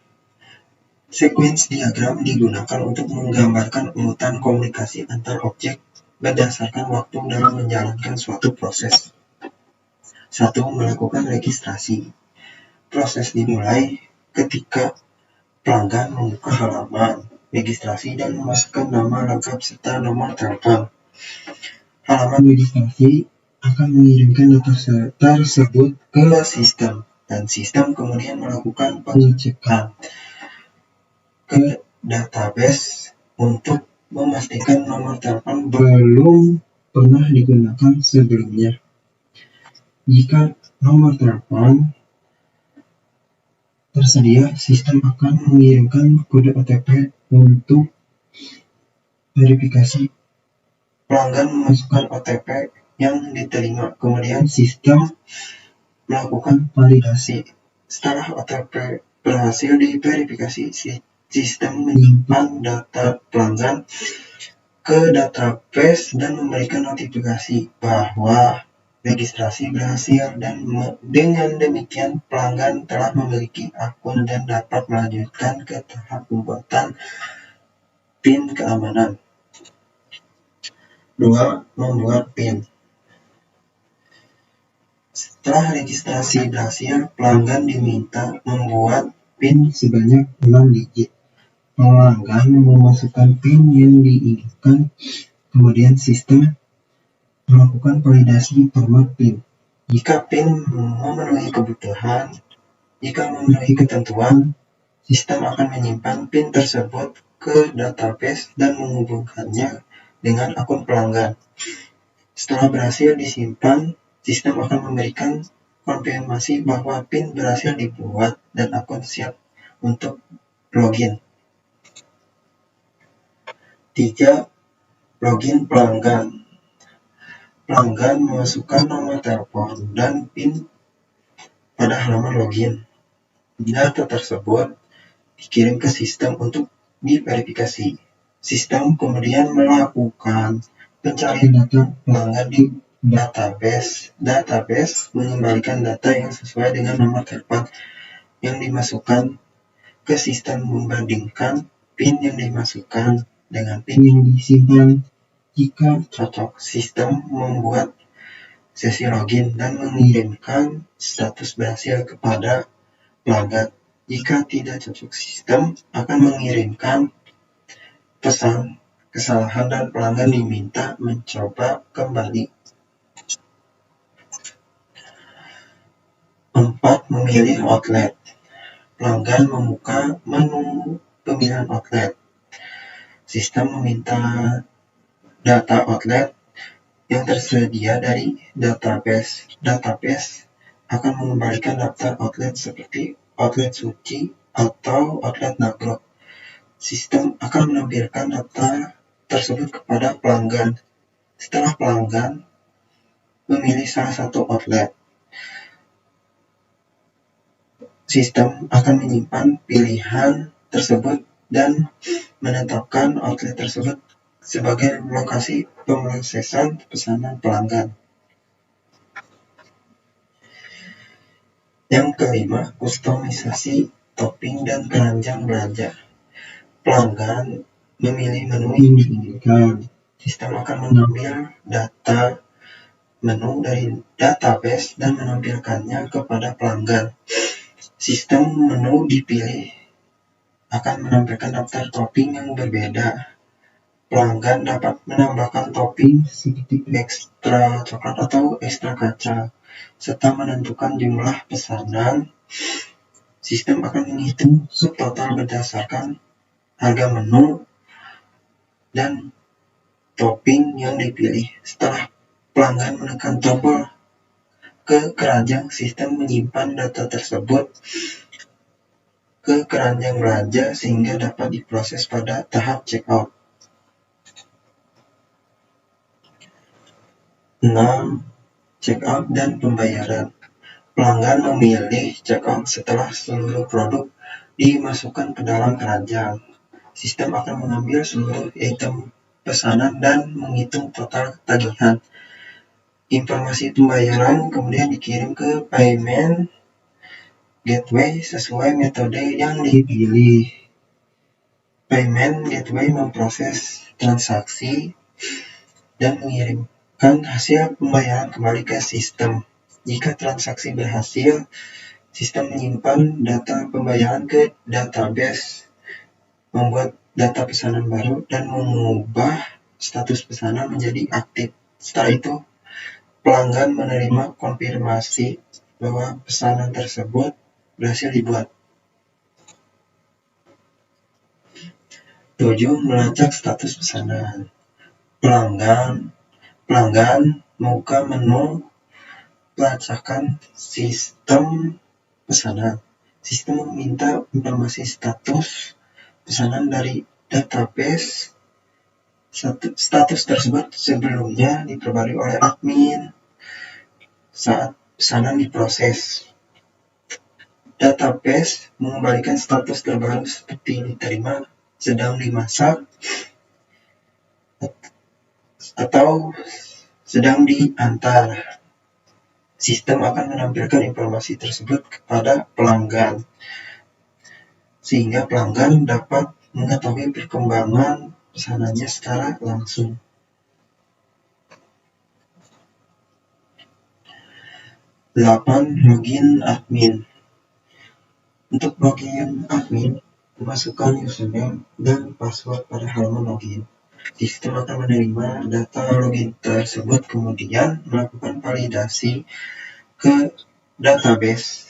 Sequence diagram digunakan untuk menggambarkan urutan komunikasi antar objek berdasarkan waktu dalam menjalankan suatu proses. 1. Melakukan registrasi. Proses dimulai ketika pelanggan membuka halaman registrasi dan memasukkan nama lengkap serta nomor telepon. halaman registrasi akan mengirimkan data tersebut ke sistem, dan sistem kemudian melakukan pengecekan ke database untuk memastikan nomor telepon belum pernah digunakan sebelumnya. Jika nomor telepon tersedia, sistem akan mengirimkan kode OTP untuk verifikasi. Pelanggan memasukkan OTP yang diterima, kemudian sistem melakukan validasi. Setelah OTP berhasil diverifikasi, sistem menyimpan data pelanggan ke database dan memberikan notifikasi bahwa registrasi berhasil, dan dengan demikian pelanggan telah memiliki akun dan dapat melanjutkan ke tahap pembuatan PIN keamanan. 2. Membuat PIN. Setelah registrasi berhasil, pelanggan diminta membuat PIN sebanyak 6 digit. Pelanggan memasukkan PIN yang diinginkan, kemudian sistem melakukan validasi format PIN. Jika PIN memenuhi ketentuan, sistem akan menyimpan PIN tersebut ke database dan menghubungkannya dengan akun pelanggan. Setelah berhasil disimpan, sistem akan memberikan konfirmasi bahwa PIN berhasil dibuat dan akun siap untuk login. 3. Login pelanggan. Pelanggan memasukkan nomor telepon dan PIN pada halaman login. Data tersebut dikirim ke sistem untuk diverifikasi. Sistem kemudian melakukan pencarian data pelanggan di database. Database mengembalikan data yang sesuai dengan nomor telepon yang dimasukkan ke sistem, membandingkan PIN yang dimasukkan dengan PIN yang disimpan. Jika cocok, sistem membuat sesi login dan mengirimkan status berhasil kepada pelanggan. Jika tidak cocok, sistem akan mengirimkan pesan kesalahan dan pelanggan diminta mencoba kembali. 4. Memilih outlet. Pelanggan membuka menu pemilihan outlet. Sistem meminta data outlet yang tersedia dari database. Database akan mengembalikan daftar outlet seperti outlet suci atau outlet nagro. Sistem akan menampilkan data tersebut kepada pelanggan. Setelah pelanggan memilih salah satu outlet, sistem akan menyimpan pilihan tersebut dan menetapkan outlet tersebut sebagai lokasi pemrosesan pesanan pelanggan. Yang kelima, kustomisasi topping dan keranjang belanja. Pelanggan memilih menu yang diinginkan. Sistem akan mengambil data menu dari database dan menampilkannya kepada pelanggan. Sistem menu dipilih akan menampilkan daftar topping yang berbeda. Pelanggan dapat menambahkan topping seperti ekstra coklat atau ekstra kacang, serta menentukan jumlah pesanan. Sistem akan menghitung subtotal berdasarkan harga menu dan topping yang dipilih. Setelah pelanggan menekan tombol ke keranjang, sistem menyimpan data tersebut ke keranjang belanja sehingga dapat diproses pada tahap checkout. 6. Checkout dan pembayaran. Pelanggan memilih checkout setelah seluruh produk dimasukkan ke dalam keranjang. Sistem akan mengambil seluruh item pesanan dan menghitung total tagihan. Informasi pembayaran kemudian dikirim ke payment gateway sesuai metode yang dipilih. Payment gateway memproses transaksi dan mengirimkan hasil pembayaran kembali ke sistem. Jika transaksi berhasil, sistem menyimpan data pembayaran ke database, membuat data pesanan baru, dan mengubah status pesanan menjadi aktif. Setelah itu, pelanggan menerima konfirmasi bahwa pesanan tersebut berhasil dibuat. 7. Melacak status pesanan. Pelanggan membuka menu pelacakan sistem pesanan. Sistem meminta informasi status pesanan dari database. Status tersebut sebelumnya diperbarui oleh admin saat pesanan diproses. Database mengembalikan status terbaru seperti diterima, sedang dimasak, atau sedang diantar. Sistem akan menampilkan informasi tersebut kepada pelanggan, sehingga pelanggan dapat mengetahui perkembangan pesanannya secara langsung. 8. Login admin. Untuk login admin, masukkan username dan password pada halaman login. Sistem akan menerima data login tersebut, kemudian melakukan validasi ke database.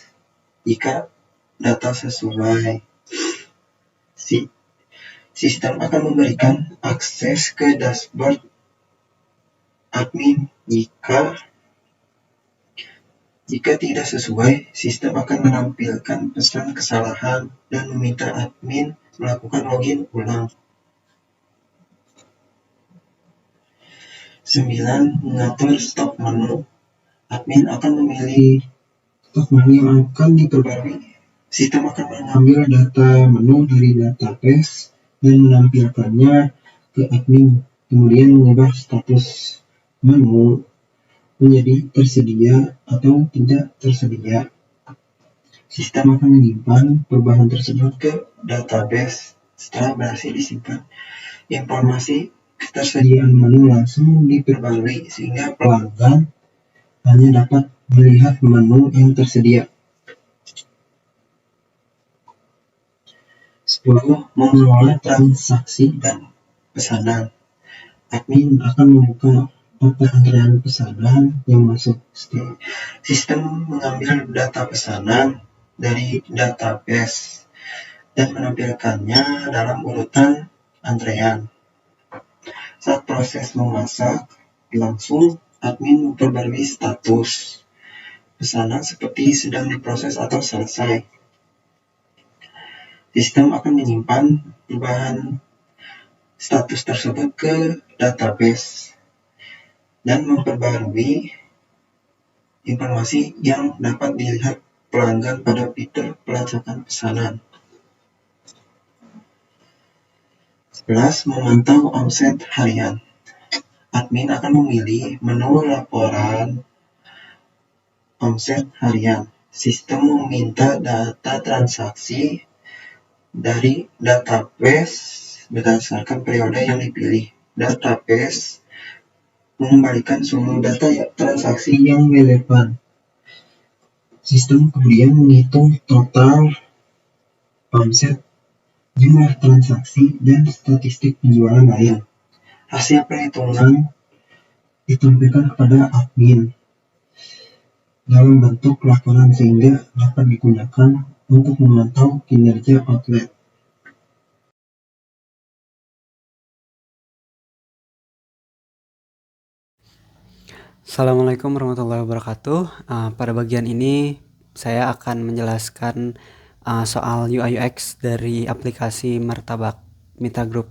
Jika data sesuai, sistem akan memberikan akses ke dashboard admin. Jika tidak sesuai, sistem akan menampilkan pesan kesalahan dan meminta admin melakukan login ulang. 9. Mengatur stok menu. Admin akan memilih stok menu yang akan diperbarui. Sistem akan mengambil data menu dari database dan menampilkannya ke admin, kemudian mengubah status menu menjadi tersedia atau tidak tersedia. Sistem akan menyimpan perubahan tersebut ke database. Setelah berhasil disimpan, informasi ketersediaan menu langsung diperbarui sehingga pelanggan hanya dapat melihat menu yang tersedia. 10. Mengelola transaksi dan pesanan. Admin akan membuka data antrean pesanan yang masuk. Sistem mengambil data pesanan dari database dan menampilkannya dalam urutan antrean. Saat proses memasak berlangsung, admin memperbarui status pesanan seperti sedang diproses atau selesai. Sistem akan menyimpan perubahan status tersebut ke database dan memperbarui informasi yang dapat dilihat pelanggan pada fitur pelacakan pesanan. 11. Memantau omset harian. Admin akan memilih menu laporan omset harian. Sistem meminta data transaksi dari database berdasarkan periode yang dipilih. Database mengembalikan seluruh data transaksi yang relevan. Sistem kemudian menghitung total omset, jumlah transaksi, dan statistik penjualan lain. Hasil perhitungan ditampilkan kepada admin dalam bentuk laporan sehingga dapat digunakan untuk memantau kinerja outlet. Assalamualaikum warahmatullahi wabarakatuh. Pada bagian ini saya akan menjelaskan soal UI UX dari aplikasi Martabak Mitra Group.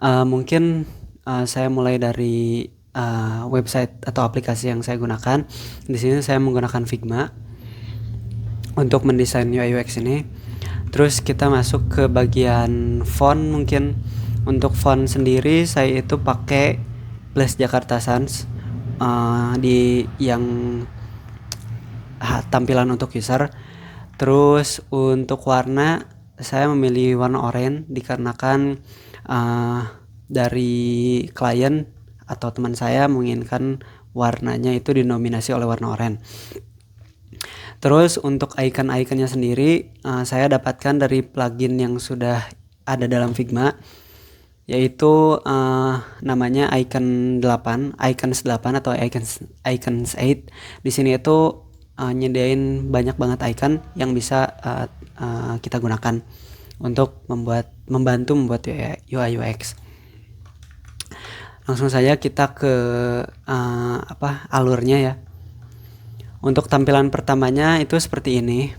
Mungkin saya mulai dari website atau aplikasi yang saya gunakan. Di sini saya menggunakan Figma untuk mendesain UI UX ini. Terus kita masuk ke bagian font. Mungkin untuk font sendiri saya itu pakai Flash Jakarta Sans di yang tampilan untuk user. Terus untuk warna saya memilih warna oranye dikarenakan dari klien atau teman saya menginginkan warnanya itu dinominasi oleh warna oranye. Terus untuk icon-iconnya sendiri saya dapatkan dari plugin yang sudah ada dalam Figma, yaitu namanya icons 8 atau icons 8. Di sini itu nyediain banyak banget icon yang bisa kita gunakan untuk membantu membuat UI UX. Langsung saja kita ke alurnya ya. Untuk tampilan pertamanya itu seperti ini.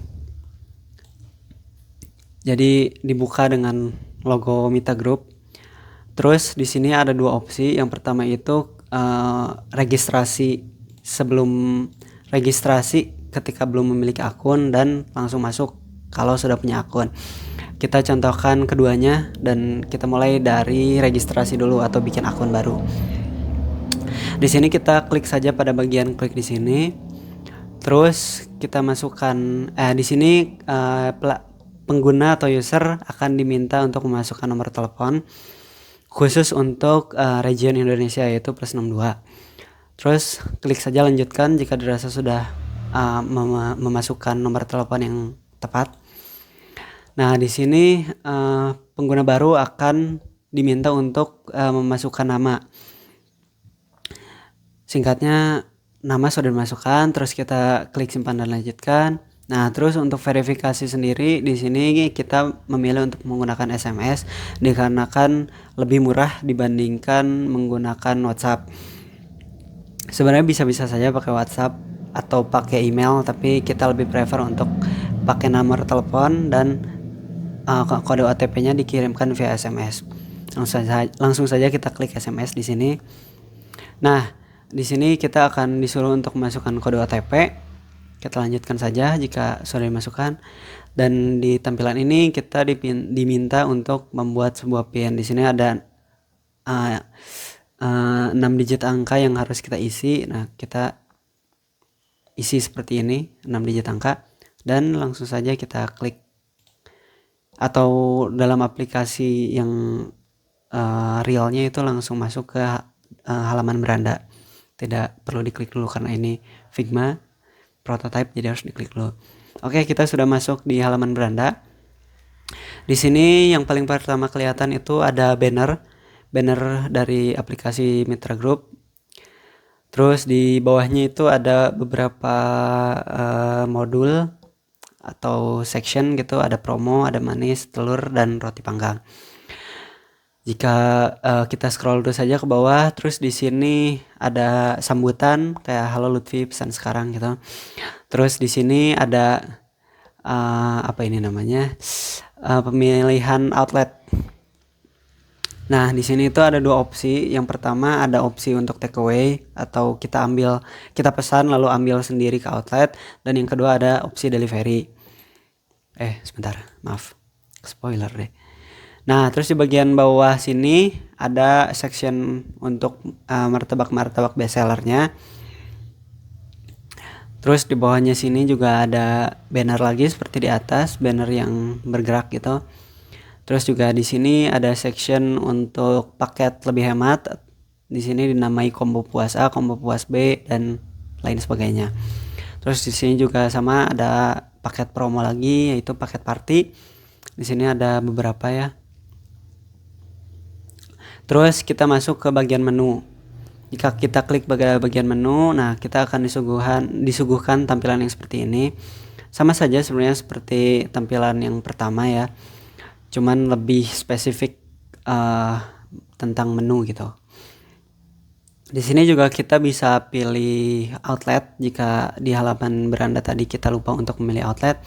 Jadi dibuka dengan logo Mita Group. Terus di sini ada dua opsi. Yang pertama itu registrasi ketika belum memiliki akun dan langsung masuk kalau sudah punya akun. Kita contohkan keduanya dan kita mulai dari registrasi dulu atau bikin akun baru. Di sini kita klik saja pada bagian klik di sini. Terus kita masukkan di sini pengguna atau user akan diminta untuk memasukkan nomor telepon khusus untuk region Indonesia yaitu +62. Terus klik saja lanjutkan jika dirasa sudah memasukkan nomor telepon yang tepat. Nah, di sini pengguna baru akan diminta untuk memasukkan nama. Singkatnya, nama sudah dimasukkan, terus kita klik simpan dan lanjutkan. Nah, terus untuk verifikasi sendiri di sini kita memilih untuk menggunakan SMS dikarenakan lebih murah dibandingkan menggunakan WhatsApp. Sebenarnya bisa-bisa saja pakai WhatsApp atau pakai email, tapi kita lebih prefer untuk pakai nomor telepon dan kode OTP-nya dikirimkan via SMS. Langsung saja kita klik SMS di sini. Nah, di sini kita akan disuruh untuk memasukkan kode OTP. Kita lanjutkan saja jika sudah dimasukkan. Dan di tampilan ini kita diminta untuk membuat sebuah PIN. Di sini ada 6 digit angka yang harus kita isi. Nah, kita isi seperti ini, 6 digit angka. Dan langsung saja kita klik. Atau dalam aplikasi yang realnya itu langsung masuk ke halaman beranda. Tidak perlu diklik dulu karena ini Figma prototype, jadi harus diklik dulu. Oke, kita sudah masuk di halaman beranda. Di sini yang paling pertama kelihatan itu ada banner dari aplikasi Mitra Group. Terus di bawahnya itu ada beberapa modul atau section gitu, ada promo, ada manis, telur, dan roti panggang. Jika kita scroll dulu saja ke bawah, terus di sini ada sambutan kayak halo Lutfi, pesan sekarang gitu. Terus di sini ada pemilihan outlet. Nah, di sini itu ada dua opsi. Yang pertama ada opsi untuk take away atau kita pesan lalu ambil sendiri ke outlet, dan yang kedua ada opsi delivery. Sebentar, maaf. Spoiler deh. Nah, terus di bagian bawah sini ada section untuk martabak bestsellernya. Terus di bawahnya sini juga ada banner lagi seperti di atas, banner yang bergerak gitu. Terus juga di sini ada section untuk paket lebih hemat. Di sini dinamai combo puas A, combo puas B, dan lain sebagainya. Terus di sini juga sama ada paket promo lagi yaitu paket party. Di sini ada beberapa ya. Terus kita masuk ke bagian menu. Jika kita klik bagian menu, nah kita akan disuguhkan tampilan yang seperti ini. Sama saja sebenarnya seperti tampilan yang pertama ya. Cuman lebih spesifik tentang menu gitu. Di sini juga kita bisa pilih outlet jika di halaman beranda tadi kita lupa untuk memilih outlet.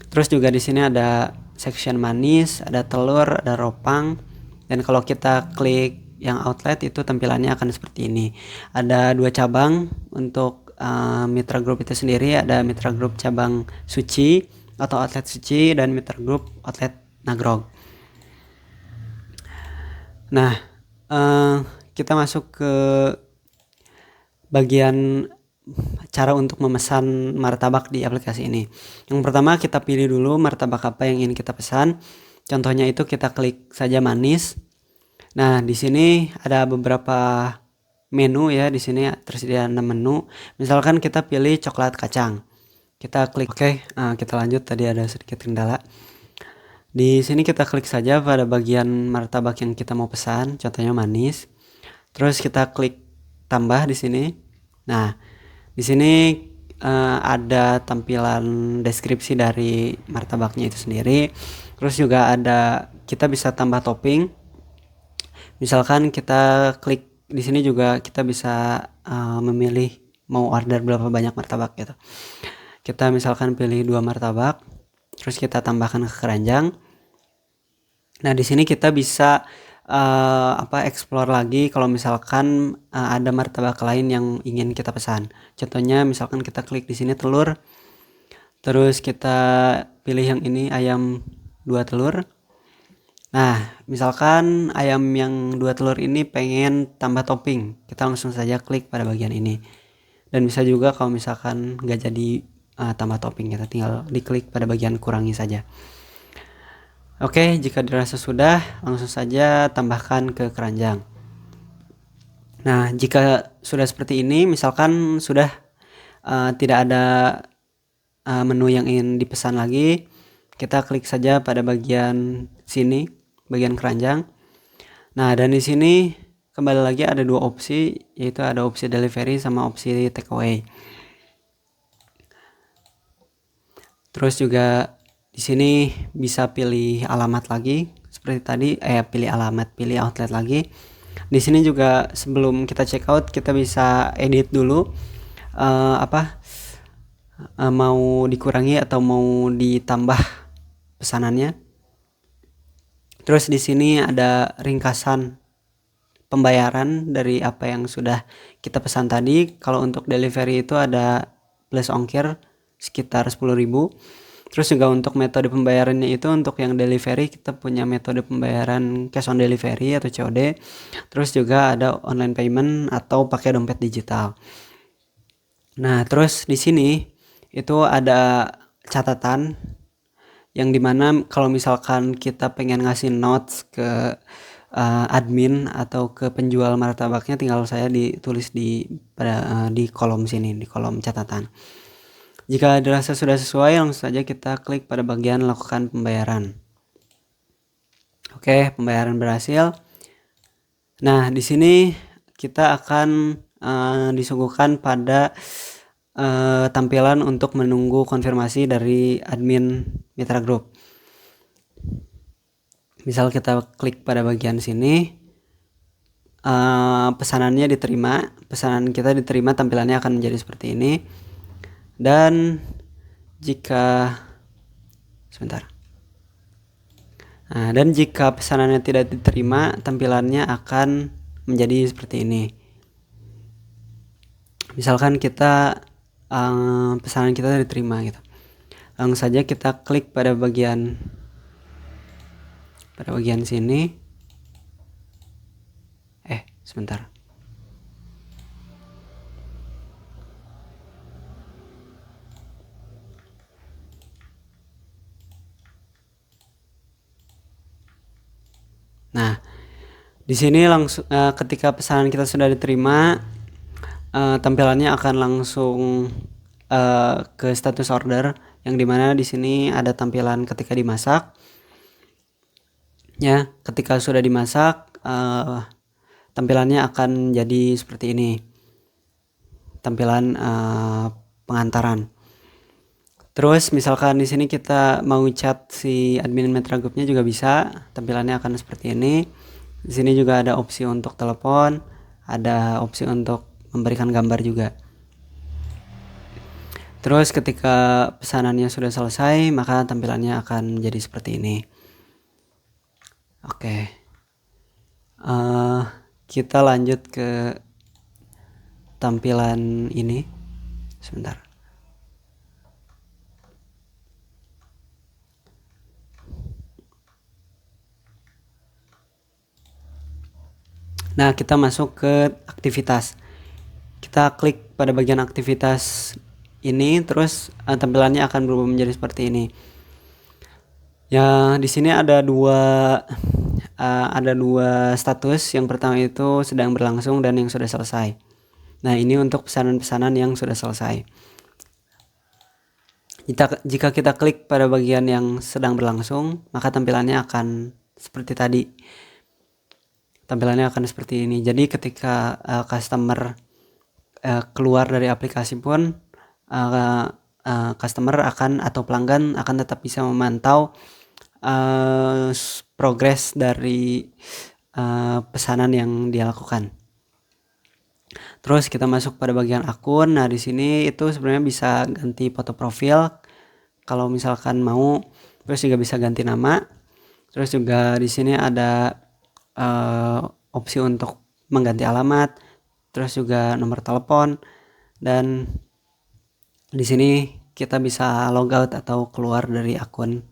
Terus juga di sini ada section manis, ada telur, ada ropang. Dan kalau kita klik yang outlet itu tampilannya akan seperti ini. Ada 2 cabang untuk Mitra Group itu sendiri. Ada Mitra Group cabang Suci atau outlet Suci dan Mitra Group outlet Nagrog. Nah, kita masuk ke bagian cara untuk memesan martabak di aplikasi ini. Yang pertama kita pilih dulu martabak apa yang ingin kita pesan. Contohnya itu kita klik saja manis. Nah, di sini ada beberapa menu ya. Di sini tersedia 6 menu. Misalkan kita pilih coklat kacang. Kita klik oke, kita lanjut, tadi ada sedikit kendala. Di sini kita klik saja pada bagian martabak yang kita mau pesan, contohnya manis. Terus kita klik tambah di sini. Nah, di sini ada tampilan deskripsi dari martabaknya itu sendiri. Terus juga ada kita bisa tambah topping. Misalkan kita klik di sini juga kita bisa memilih mau order berapa banyak martabak gitu. Kita misalkan pilih 2 martabak, terus kita tambahkan ke keranjang. Nah, di sini kita bisa explore lagi kalau misalkan ada martabak lain yang ingin kita pesan. Contohnya misalkan kita klik di sini telur, terus kita pilih yang ini ayam 2 telur. Nah, misalkan ayam yang 2 telur ini pengen tambah topping, kita langsung saja klik pada bagian ini. Dan bisa juga kalau misalkan nggak jadi tambah topping, kita tinggal diklik pada bagian kurangi saja. Oke, jika dirasa sudah, langsung saja tambahkan ke keranjang. Nah, jika sudah seperti ini, misalkan sudah tidak ada menu yang ingin dipesan lagi, kita klik saja pada bagian sini, bagian keranjang. Nah, dan di sini kembali lagi ada 2 opsi, yaitu ada opsi delivery sama opsi takeaway. Terus juga di sini bisa pilih alamat lagi seperti tadi, pilih alamat, pilih outlet lagi. Di sini juga sebelum kita check out kita bisa edit dulu mau dikurangi atau mau ditambah pesanannya. Terus di sini ada ringkasan pembayaran dari apa yang sudah kita pesan tadi. Kalau untuk delivery itu ada plus ongkir sekitar 10.000. Terus juga untuk metode pembayarannya itu untuk yang delivery kita punya metode pembayaran cash on delivery atau COD. Terus juga ada online payment atau pakai dompet digital. Nah, terus di sini itu ada catatan yang dimana kalau misalkan kita pengen ngasih notes ke admin atau ke penjual martabaknya, tinggal saya ditulis di kolom sini, di kolom catatan. Jika dirasa sudah sesuai, langsung saja kita klik pada bagian lakukan pembayaran. Oke, pembayaran berhasil. Nah, di sini kita akan disuguhkan pada tampilan untuk menunggu konfirmasi dari admin Mitra Group. Misal kita klik pada bagian sini, pesanannya diterima, pesanan kita diterima, tampilannya akan menjadi seperti ini. Dan jika dan jika pesanannya tidak diterima, tampilannya akan menjadi seperti ini. Misalkan kita pesanan kita diterima gitu, langsung saja kita klik pada bagian sini. Sebentar. Nah, di sini langsung ketika pesanan kita sudah diterima, tampilannya akan langsung ke status order, yang dimana di sini ada tampilan ketika dimasak. Ya, ketika sudah dimasak, tampilannya akan jadi seperti ini. Tampilan pengantaran. Terus misalkan di sini kita mau chat si admin Mitra Group-nya juga bisa, tampilannya akan seperti ini. Di sini juga ada opsi untuk telepon, ada opsi untuk memberikan gambar juga. Terus ketika pesanannya sudah selesai, maka tampilannya akan menjadi seperti ini. Oke. Kita lanjut ke tampilan ini. Sebentar. Nah, kita masuk ke aktivitas. Kita klik pada bagian aktivitas ini, terus tampilannya akan berubah menjadi seperti ini. Ya, di sini ada dua status. Yang pertama itu sedang berlangsung dan yang sudah selesai. Nah, ini untuk pesanan-pesanan yang sudah selesai. Jika kita klik pada bagian yang sedang berlangsung, maka tampilannya akan seperti tadi. Tampilannya akan seperti ini. Jadi ketika customer keluar dari aplikasi pun customer akan atau pelanggan akan tetap bisa memantau progres dari pesanan yang dia lakukan. Terus kita masuk pada bagian akun. Nah, di sini itu sebenarnya bisa ganti foto profil kalau misalkan mau. Terus juga bisa ganti nama. Terus juga di sini ada opsi untuk mengganti alamat. Terus juga nomor telepon, dan di sini kita bisa logout atau keluar dari akun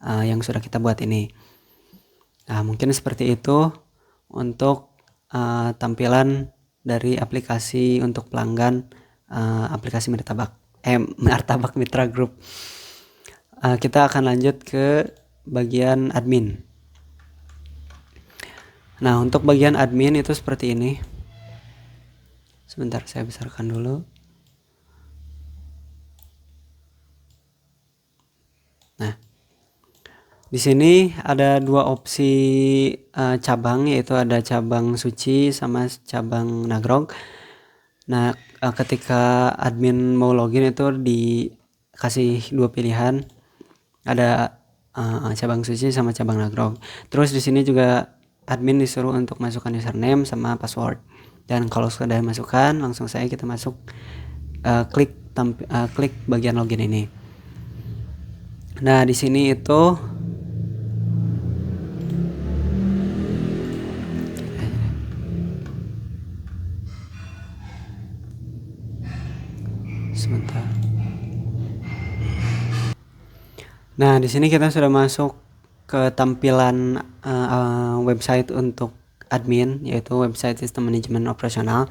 yang sudah kita buat ini. Nah, mungkin seperti itu untuk tampilan dari aplikasi untuk pelanggan aplikasi Martabak Mitra Group. Kita akan lanjut ke bagian admin. Nah, untuk bagian admin itu seperti ini. Sebentar, saya besarkan dulu. Nah, di sini ada dua opsi cabang, yaitu ada cabang Suci sama cabang Nagrog. Nah, ketika admin mau login itu dikasih dua pilihan, ada cabang Suci sama cabang Nagrog. Terus di sini juga admin disuruh untuk masukkan username sama password. Dan kalau sudah masukkan, langsung saja kita masuk klik bagian login ini. Nah, di sini itu sebentar. Nah, di sini kita sudah masuk ke tampilan website untuk admin, yaitu website sistem manajemen operasional.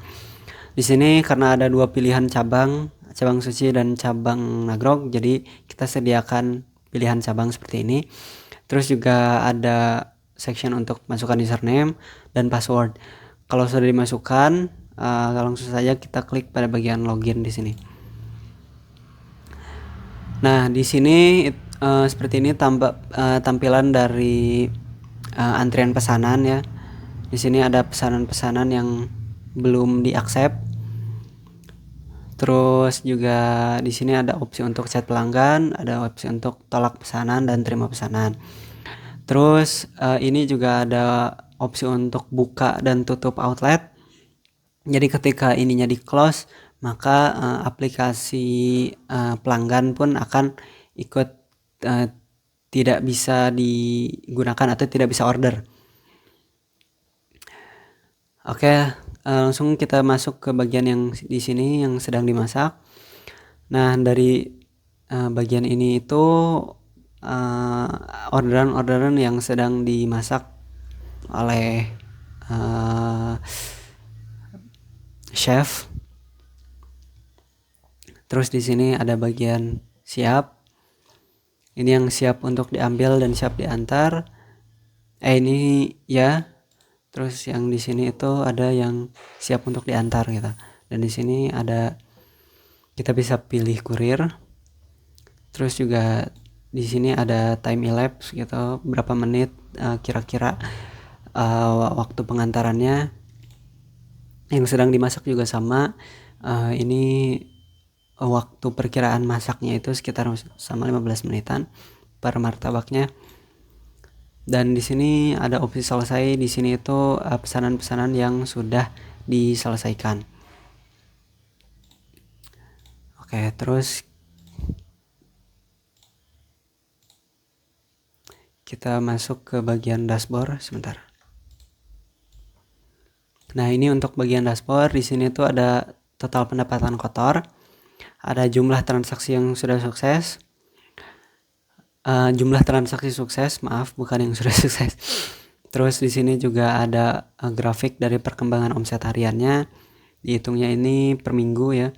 Di sini karena ada dua pilihan cabang Suci dan cabang Nagrog, jadi kita sediakan pilihan cabang seperti ini. Terus juga ada section untuk masukkan username dan password. Kalau sudah dimasukkan, langsung saja kita klik pada bagian login di sini. Nah, di sini seperti ini tampilan dari antrian pesanan ya. Di sini ada pesanan-pesanan yang belum diaccept. Terus juga di sini ada opsi untuk chat pelanggan, ada opsi untuk tolak pesanan dan terima pesanan. Terus ini juga ada opsi untuk buka dan tutup outlet. Jadi ketika ininya di close, maka aplikasi pelanggan pun akan ikut tidak bisa digunakan atau tidak bisa order. Oke, langsung kita masuk ke bagian yang di sini yang sedang dimasak. Nah, dari bagian ini itu orderan-orderan yang sedang dimasak oleh chef. Terus di sini ada bagian siap. Ini yang siap untuk diambil dan siap diantar. Ini ya. Terus yang di sini itu ada yang siap untuk diantar gitu. Dan di sini ada, kita bisa pilih kurir. Terus juga di sini ada time elapse gitu, berapa menit kira-kira waktu pengantarannya. Yang sedang dimasak juga sama. Ini waktu perkiraan masaknya itu sekitar sama 15 menitan per martabaknya. Dan di sini ada opsi selesai. Di sini itu pesanan-pesanan yang sudah diselesaikan. Oke, terus kita masuk ke bagian dashboard sebentar. Nah, ini untuk bagian dashboard. Di sini tuh ada total pendapatan kotor, ada jumlah transaksi yang sudah sukses, jumlah transaksi sukses, maaf, bukan yang sudah sukses. Terus di sini juga ada grafik dari perkembangan omset hariannya, dihitungnya ini per minggu ya.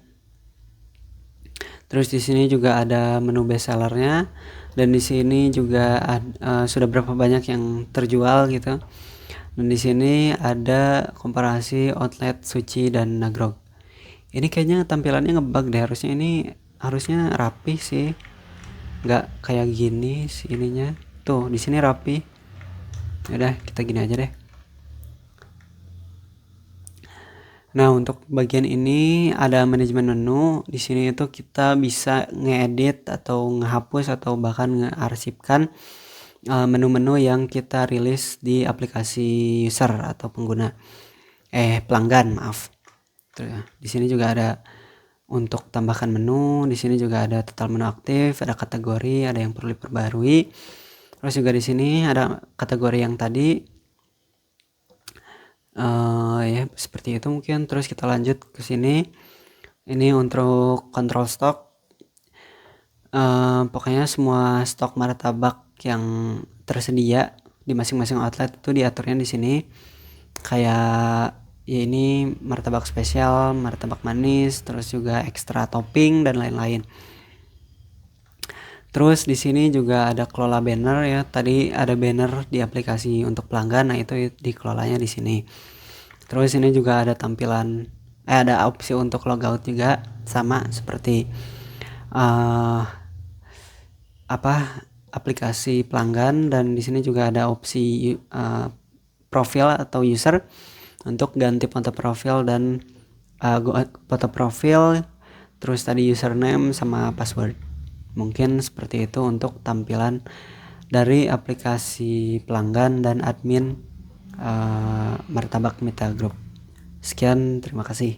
Terus di sini juga ada menu best sellernya, dan di sini juga sudah berapa banyak yang terjual gitu. Dan di sini ada komparasi outlet Suci dan Nagrog. Ini kayaknya tampilannya ngebug deh, harusnya rapih sih. nggak kayak gini ininya. Tuh di sini rapi. Udah kita gini aja deh. Nah, untuk bagian ini ada manajemen menu. Di sini itu kita bisa ngedit atau ngehapus atau bahkan ngearsipkan menu-menu yang kita rilis di aplikasi user atau pengguna pelanggan, maaf. Tuh, ya. Di sini juga ada untuk tambahkan menu. Di sini juga ada total menu aktif, ada kategori, ada yang perlu diperbarui. Terus juga di sini ada kategori yang tadi. Ya seperti itu mungkin. Terus kita lanjut ke sini. Ini untuk kontrol stok. Pokoknya semua stok martabak yang tersedia di masing-masing outlet itu diaturnya di sini. Kayak ya ini martabak spesial, martabak manis, terus juga ekstra topping dan lain-lain. Terus di sini juga ada kelola banner ya. Tadi ada banner di aplikasi untuk pelanggan, nah itu dikelolanya di sini. Terus ini juga ada tampilan ada opsi untuk logout juga sama seperti aplikasi pelanggan, dan di sini juga ada opsi profil atau user untuk ganti foto profil dan foto profil, terus tadi username sama password. Mungkin seperti itu untuk tampilan dari aplikasi pelanggan dan admin Martabak Mitra Group. Sekian, terima kasih.